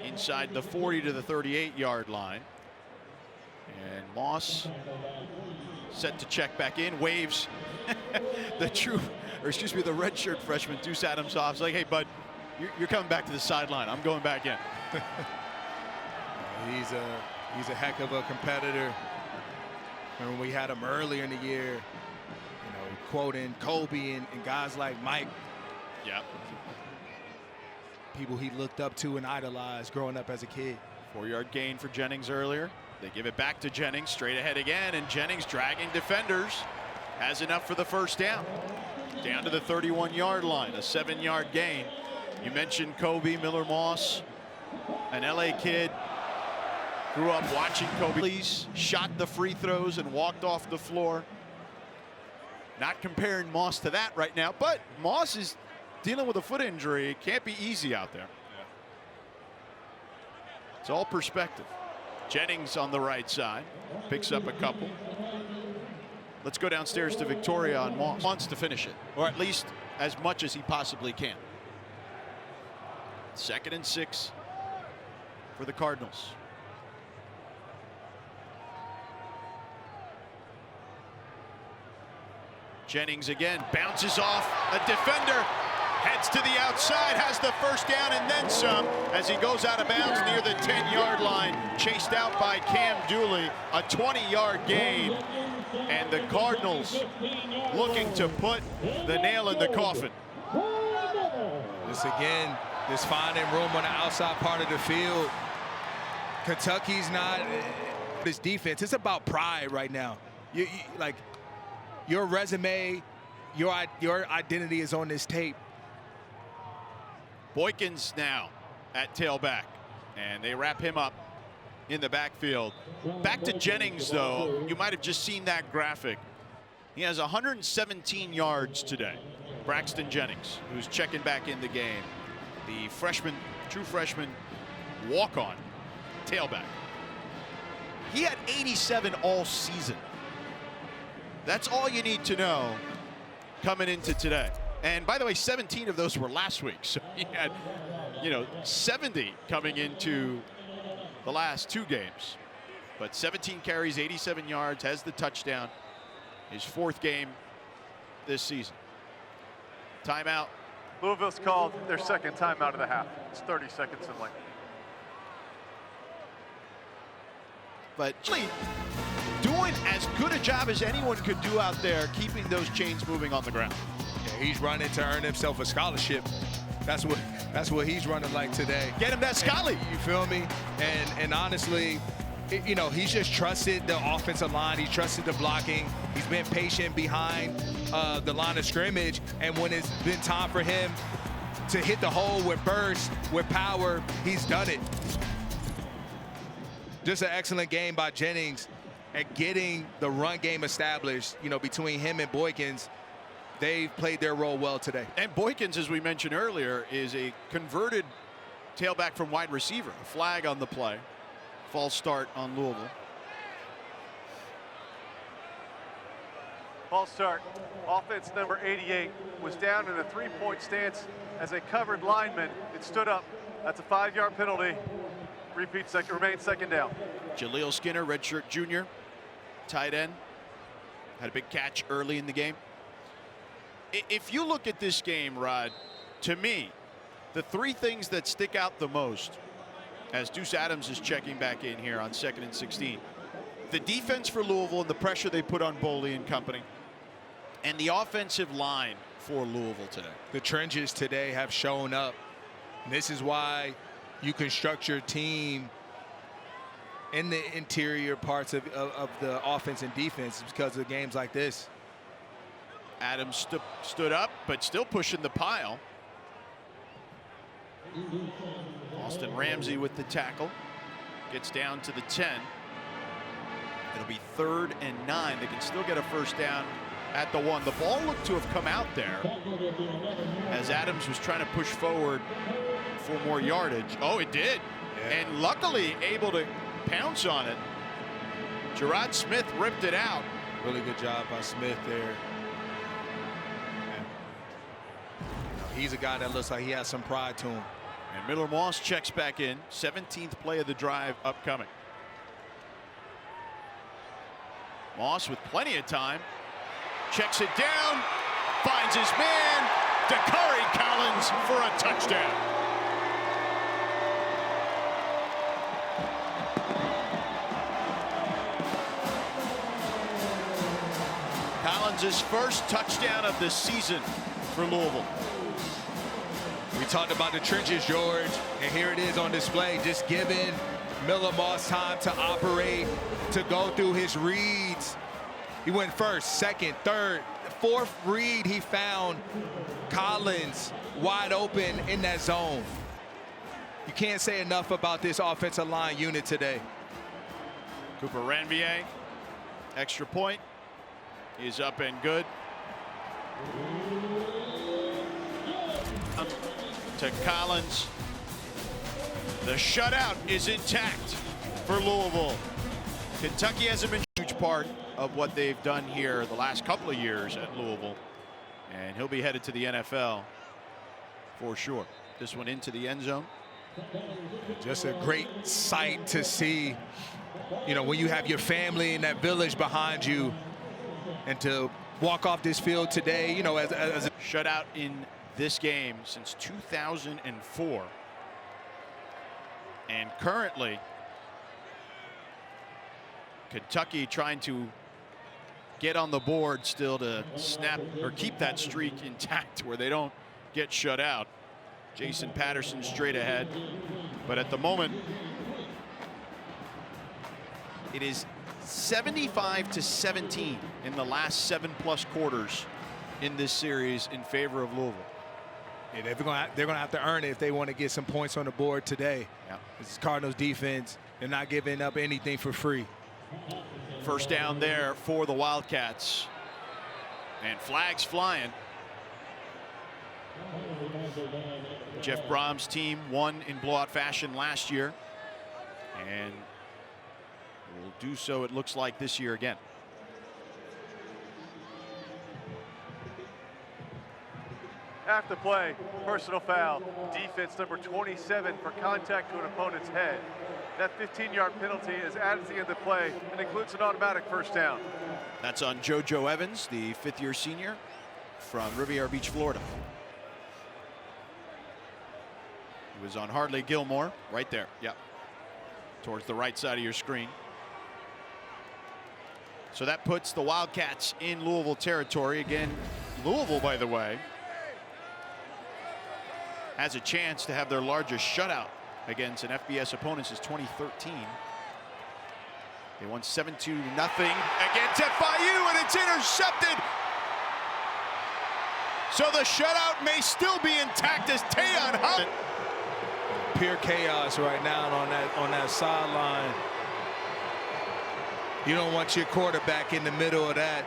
inside the 40 to the 38-yard line. And Moss set to check back in, waves the redshirt freshman Deuce Adams off. It's like, hey, bud, you're coming back to the sideline. I'm going back in. He's a heck of a competitor. When we had him earlier in the year, quoting Kobe and guys like Mike. Yeah. People he looked up to and idolized growing up as a kid. 4-yard gain for Jennings earlier. They give it back to Jennings, straight ahead again, and Jennings dragging defenders. Has enough for the first down. Down to the 31-yard line, a 7-yard gain. You mentioned Kobe, Miller Moss, an LA kid. Grew up watching Kobe. Shot the free throws and walked off the floor. Not comparing Moss to that right now, but Moss is dealing with a foot injury. It can't be easy out there. Yeah. It's all perspective. Jennings on the right side picks up a couple. Let's go downstairs to Victoria on Moss. Wants to finish it, or at least as much as he possibly can. 2nd and 6 for the Cardinals. Jennings again bounces off a defender, heads to the outside, has the first down and then some as he goes out of bounds near the 10-yard line, chased out by Cam Dooley, a 20-yard gain, and the Cardinals looking to put the nail in the coffin. This finding room on the outside part of the field. Kentucky's not this defense. It's about pride right now. Like your resume, your identity is on this tape. Boykins now at tailback, and they wrap him up in the backfield. Back to Jennings, though. You might have just seen that graphic. He has 117 yards today. Braxton Jennings, who's checking back in the game. The freshman, true freshman, walk-on tailback. He had 87 all season. That's all you need to know coming into today. And by the way, 17 of those were last week. So he had, 70 coming into the last 2 games. But 17 carries, 87 yards, has the touchdown. His 4th game this season. Timeout Louisville's called their second timeout of the half. It's 30 seconds in length. But doing as good a job as anyone could do out there, keeping those chains moving on the ground. Yeah, he's running to earn himself a scholarship. That's what he's running like today. Get him that Scully. You feel me? And honestly, you know, he's just trusted the offensive line. He trusted the blocking. He's been patient behind the line of scrimmage. And when it's been time for him to hit the hole with burst, with power, he's done it. Just an excellent game by Jennings at getting the run game established, you know, between him and Boykins. They've played their role well today. And Boykins, as we mentioned earlier, is a converted tailback from wide receiver. A flag on the play. False start on Louisville. False start. Offense number 88 was down in a three-point stance as a covered lineman. It stood up. That's a 5-yard penalty. Repeat second, remains second down. Jaleel Skinner, redshirt junior, tight end, had a big catch early in the game. If you look at this game, Rod, to me, the three things that stick out the most as Deuce Adams is checking back in here on 2nd and 16. The defense for Louisville and the pressure they put on Boley and company, and the offensive line for Louisville today. The trenches today have shown up. This is why you construct your team in the interior parts of the offense and defense, because of games like this. Adams stood up, but still pushing the pile. Austin Ramsey with the tackle. Gets down to the 10. It'll be 3rd and 9. They can still get a first down at the 1. The ball looked to have come out there as Adams was trying to push forward for more yardage. Oh, it did. Yeah. And luckily able to pounce on it. Gerard Smith ripped it out. Really good job by Smith there. He's a guy that looks like he has some pride to him. And Miller Moss checks back in. 17th play of the drive upcoming. Moss with plenty of time. Checks it down. Finds his man. Dakari Collins for a touchdown. Collins' first touchdown of the season for Louisville. We talked about the trenches, George, and here it is on display, just giving Miller Moss time to operate, to go through his reads. He went first, second, third, fourth read. He found Collins wide open in that zone. You can't say enough about this offensive line unit today. Cooper Ranvier, extra point, is up and good. To Collins. The shutout is intact for Louisville. Kentucky hasn't been a huge part of what they've done here the last couple of years at Louisville, and he'll be headed to the NFL for sure. This one into the end zone. Just a great sight to see, you know, when you have your family and that village behind you, and to walk off this field today, you know, as a shutout in this game since 2004, and currently Kentucky trying to get on the board still to snap or keep that streak intact where they don't get shut out. Jason Patterson straight ahead, but at the moment it is 75-17 in the last 7+ quarters in this series in favor of Louisville. Yeah, they're gonna have to earn it if they want to get some points on the board today. Yeah. This is Cardinals defense. They're not giving up anything for free. First down there for the Wildcats. And flags flying. Jeff Brom's team won in blowout fashion last year, and will do so, it looks like, this year again. After play, personal foul, defense number 27 for contact to an opponent's head. That 15-yard penalty is added to the end of play and includes an automatic first down. That's on JoJo Evans, the 5th-year senior from Riviera Beach, Florida. was on Hardly Gilmore right there. Yep. Towards the right side of your screen. So that puts the Wildcats in Louisville territory. Again, Louisville, by the way, has a chance to have their largest shutout against an FBS opponent since 2013. They won 7-2 against FIU, and it's intercepted. So the shutout may still be intact as Tayon Hunt. Pure chaos right now on that sideline. You don't want your quarterback in the middle of that.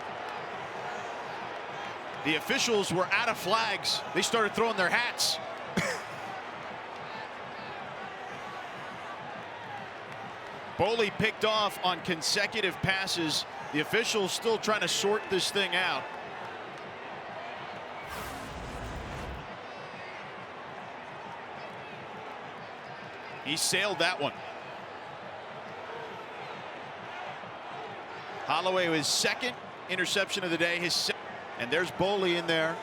The officials were out of flags. They started throwing their hats. Boley picked off on consecutive passes. The officials still trying to sort this thing out. He sailed that one. Holloway was second interception of the day. And there's Boley in there,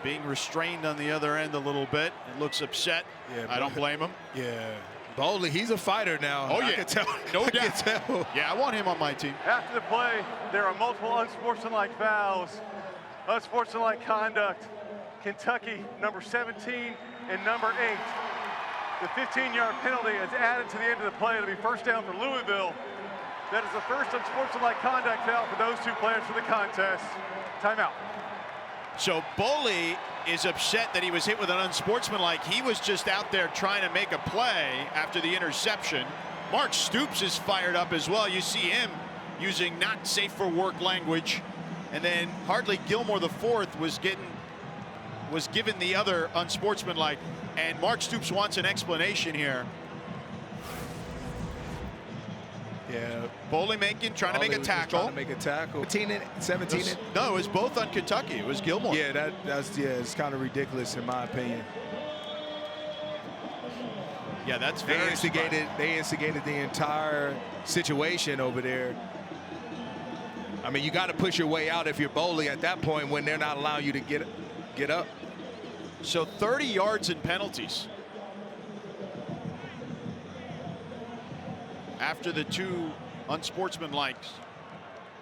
being restrained on the other end a little bit. It looks upset. Yeah, I don't blame him. Yeah. Boley, he's a fighter now. Oh, yeah. I can tell. No doubt. Yeah, I want him on my team. After the play, there are multiple unsportsmanlike fouls, unsportsmanlike conduct. Kentucky, number 17 and number 8. The 15-yard penalty is added to the end of the play. It'll be first down for Louisville. That is the first unsportsmanlike conduct foul for those two players for the contest. Timeout. So Boley is upset that he was hit with an unsportsmanlike. He was just out there trying to make a play after the interception. Mark Stoops is fired up as well. You see him using not safe for work language. And then Hardly Gilmore, the fourth, was given the other unsportsmanlike. And Mark Stoops wants an explanation here. Yeah. Boley trying to make a tackle. Trying to make a tackle. 17. No, it was both on Kentucky. It was Gilmore. Yeah, it's kind of ridiculous in my opinion. Yeah, that's very They instigated the entire situation over there. I mean, you got to push your way out if you're Boley at that point when they're not allowing you to get up. So 30 yards in penalties after the two unsportsmanlikes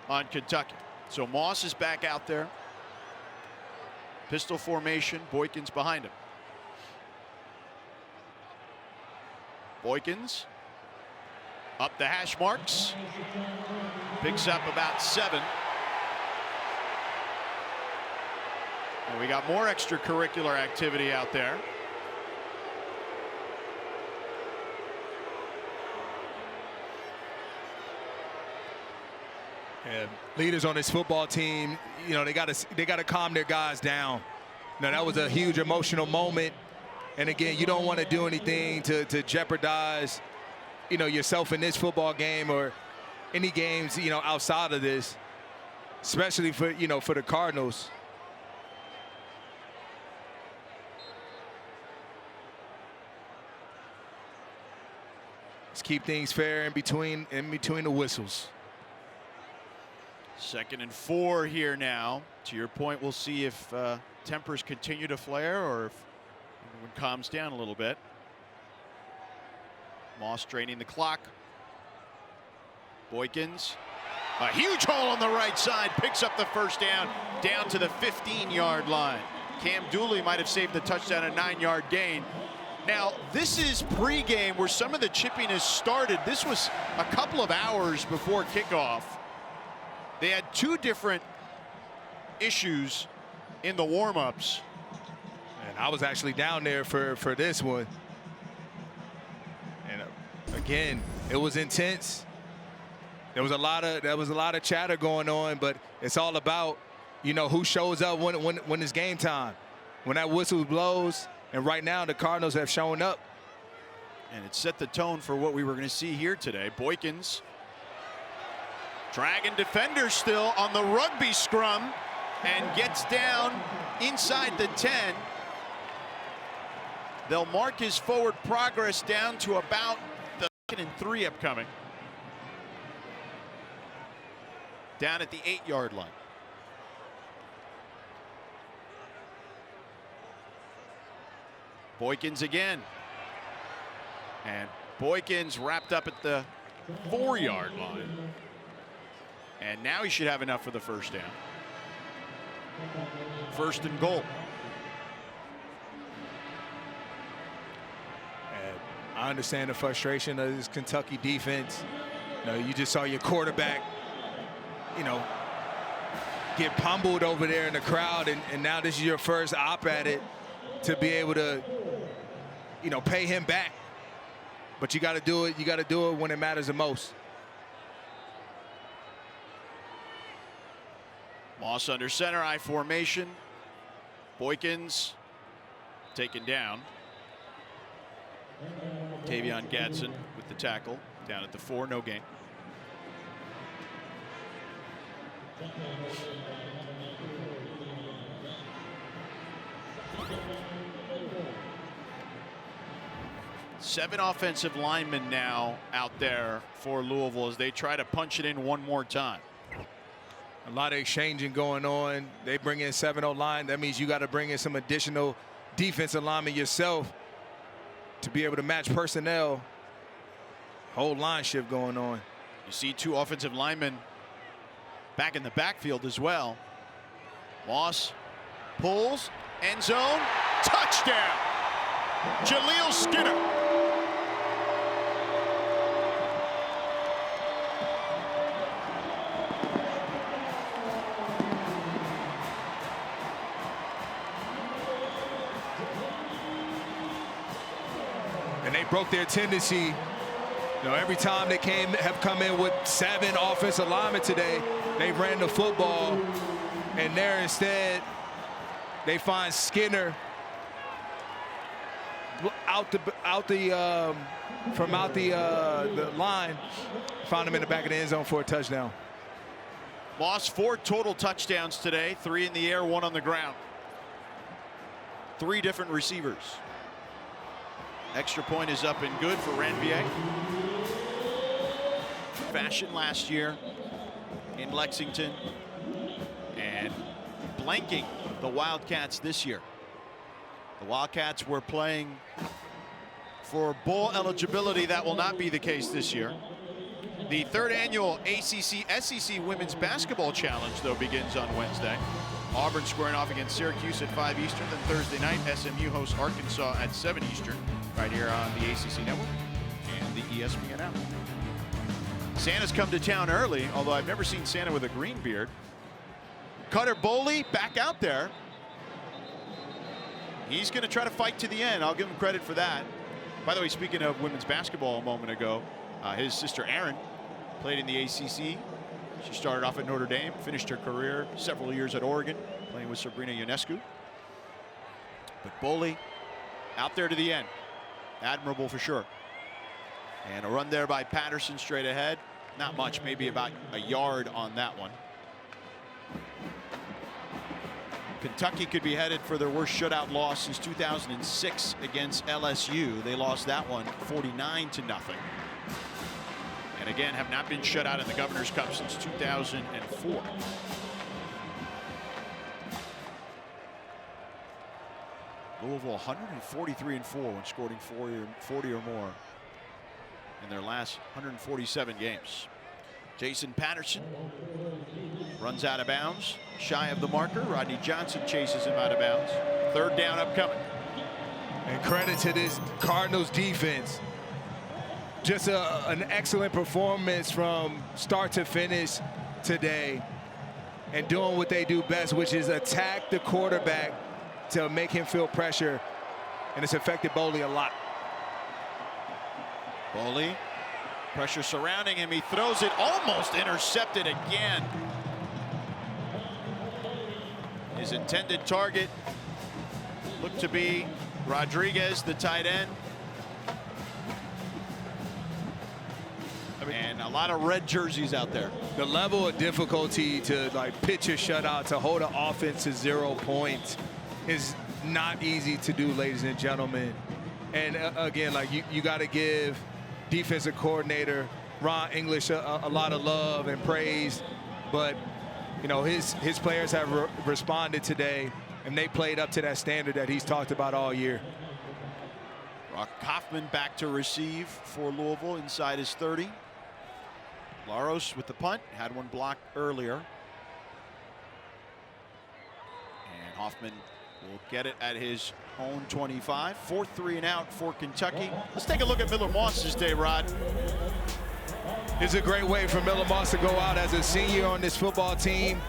on Kentucky. So Moss is back out there. Pistol formation, Boykins behind him. Boykins up the hash marks. Picks up about 7. And we got more extracurricular activity out there. And leaders on this football team, you know, they got to calm their guys down. You know, that was a huge emotional moment. And again, you don't want to do anything to jeopardize, you know, yourself in this football game or any games, you know, outside of this, especially for, you know, for the Cardinals. Let's keep things fair in between the whistles. 2nd and 4 here now. To your point, we'll see if tempers continue to flare or if it calms down a little bit. Moss draining the clock. Boykins, a huge hole on the right side, picks up the first down to the 15-yard line. Cam Dooley might have saved the touchdown, a 9-yard gain. Now, this is pregame where some of the chippiness started. This was a couple of hours before kickoff. They had 2 different issues in the warm-ups. And I was actually down there for this one. And again, it was intense. There was a lot of chatter going on, but it's all about, you know, who shows up when it's game time, when that whistle blows. And right now, the Cardinals have shown up. And it set the tone for what we were going to see here today. Boykins dragging defenders still on the rugby scrum and gets down inside the 10. They'll mark his forward progress down to about the 2nd and 3 upcoming. Down at the 8-yard line. Boykins again. And Boykins wrapped up at the 4-yard line. And now he should have enough for the first down. 1st and goal. And I understand the frustration of this Kentucky defense. You just saw your quarterback, get pummeled over there in the crowd, and now this is your first op at it to be able to, pay him back. But you got to do it. You got to do it when it matters the most. Moss under center, I formation. Boykins taken down. Tavion Gadsden with the tackle down at the 4, no gain. Seven offensive linemen now out there for Louisville as they try to punch it in one more time. A lot of exchanging going on. They bring in 7-0 line. That means you got to bring in some additional defensive linemen yourself to be able to match personnel. Whole line shift going on. You see 2 offensive linemen back in the backfield as well. Moss pulls, end zone, touchdown. Jaleel Skinner. And they broke their tendency. Every time they have come in with 7 offensive linemen today, they ran the football, and there instead they find Skinner from out the line, found him in the back of the end zone for a touchdown. Moss 4 total touchdowns today, 3 in the air, 1 on the ground. 3 different receivers. Extra point is up and good for Ranvier. Fashion last year in Lexington and blanking the Wildcats this year. The Wildcats were playing for bowl eligibility. That will not be the case this year. The 3rd annual ACC SEC Women's Basketball Challenge, though, begins on Wednesday. Auburn squaring off against Syracuse at 5 Eastern. Then Thursday night, SMU hosts Arkansas at 7 Eastern, right here on the ACC Network and the ESPN app. Santa's come to town early, although I've never seen Santa with a green beard. Cutter Boley back out there. He's going to try to fight to the end. I'll give him credit for that. By the way, speaking of women's basketball a moment ago, his sister Erin played in the ACC. She started off at Notre Dame, finished her career several years at Oregon, playing with Sabrina Ionescu. But Boley out there to the end. Admirable for sure. And a run there by Patterson straight ahead. Not much, maybe about a yard on that one. Kentucky could be headed for their worst shutout loss since 2006 against LSU. They lost that one 49-0. And again, have not been shut out in the Governor's Cup since 2004. Louisville 143-4 when scoring 40 or more in their last 147 games. Jason Patterson runs out of bounds, shy of the marker. Rodney Johnson chases him out of bounds. 3rd down upcoming. And credit to this Cardinals defense. Just an excellent performance from start to finish today, and doing what they do best, which is attack the quarterback to make him feel pressure, and it's affected Boley a lot. Boley, pressure surrounding him. He throws it, almost intercepted again. His intended target looked to be Rodriguez, the tight end. And a lot of red jerseys out there. The level of difficulty to pitch a shutout, to hold an offense to 0 points is not easy to do, ladies and gentlemen. And again, you got to give defensive coordinator Ron English a lot of love and praise, but his players have responded today, and they played up to that standard that he's talked about all year. Brock Kaufman back to receive for Louisville inside his 30. Laros with the punt, had one blocked earlier. And Hoffman will get it at his own 25. 4th 3 and out for Kentucky. Let's take a look at Miller Moss's day, Rod. It's a great way for Miller Moss to go out as a senior on this football team.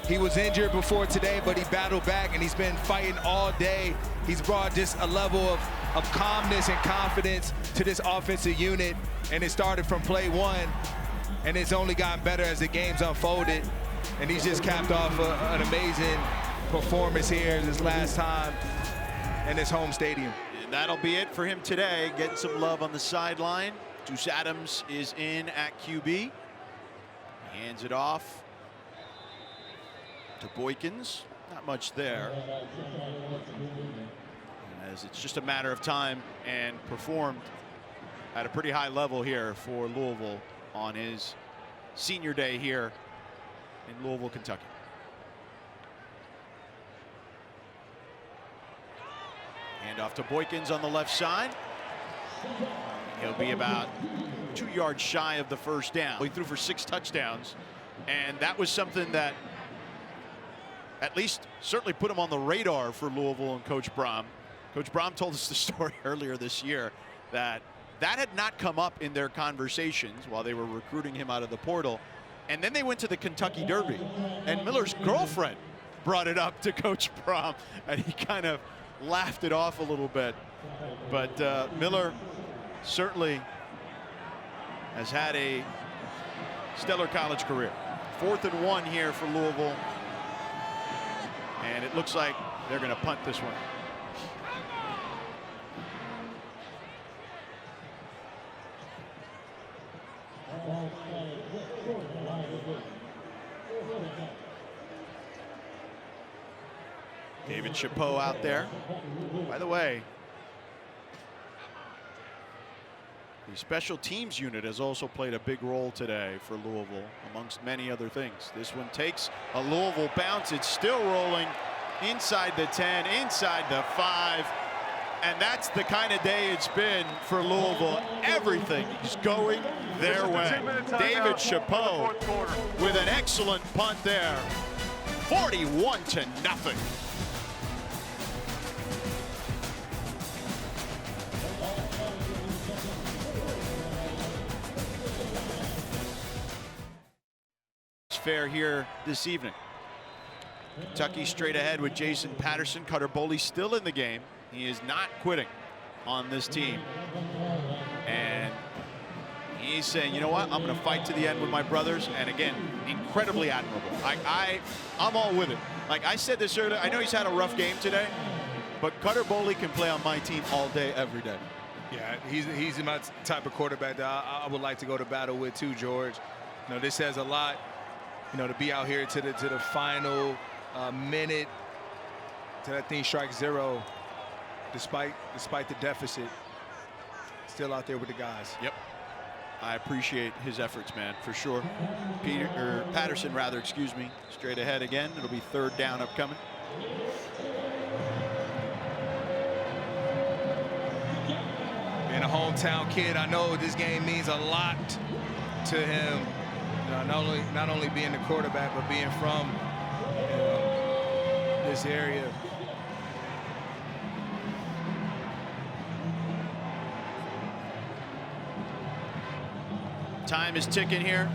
He was injured before today, but he battled back, and he's been fighting all day. He's brought just a level of calmness and confidence to this offensive unit, and it started from play 1, and it's only gotten better as the game's unfolded. And he's just capped off an amazing performance here this last time in his home stadium. And that'll be it for him today. Getting some love on the sideline. Deuce Adams is in at QB. He hands it off to Boykins. Not much there, as it's just a matter of time, and performed at a pretty high level here for Louisville on his senior day here in Louisville, Kentucky. Hand off to Boykins on the left side. He'll be about 2 yards shy of the first down. He threw for 6 touchdowns, and that was something that at least certainly put him on the radar for Louisville and Coach Brom. Coach Brom told us the story earlier this year that had not come up in their conversations while they were recruiting him out of the portal. And then they went to the Kentucky Derby, and Miller's girlfriend brought it up to Coach Brom, and he kind of laughed it off a little bit. But Miller certainly has had a stellar college career. 4th and 1 here for Louisville, and it looks like they're going to punt this one. David Chapeau out there. By the way, the special teams unit has also played a big role today for Louisville, amongst many other things. This one takes a Louisville bounce. It's still rolling inside the 10, inside the 5. And that's the kind of day it's been for Louisville. Everything is going their way. David Chapeau with an excellent punt there. 41-0. Fair here this evening. Kentucky straight ahead with Jason Patterson. Cutter Boley still in the game. He is not quitting on this team. And he's saying, you know what, I'm going to fight to the end with my brothers. And again, incredibly admirable. I'm all with it. Like I said this earlier, I know he's had a rough game today, but Cutter Boley can play on my team all day, every day. Yeah, he's my type of quarterback that I would like to go to battle with too, George. You know, this says a lot, you know, to be out here to the final minute, to that thing strike 0, despite the deficit, still out there with the guys. Yep. I appreciate his efforts, man, for sure. Patterson, rather, excuse me, straight ahead again. It'll be 3rd down upcoming. Being a hometown kid, I know this game means a lot to him. You know, not only being the quarterback, but being from this area. Time is ticking here.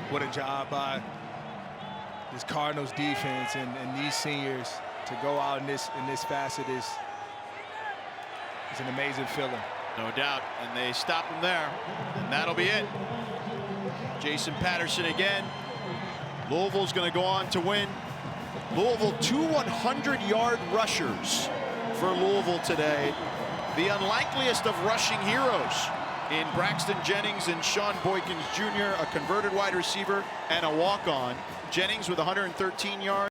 What a job by this Cardinals defense and these seniors to go out in this facet is an amazing feeling. No doubt, and they stop him there, and that'll be it. Jason Patterson again. Louisville's going to go on to win. Louisville, 2 100-yard rushers for Louisville today. The unlikeliest of rushing heroes in Braxton Jennings and Sean Boykins Jr., a converted wide receiver and a walk-on. Jennings with 113 yards.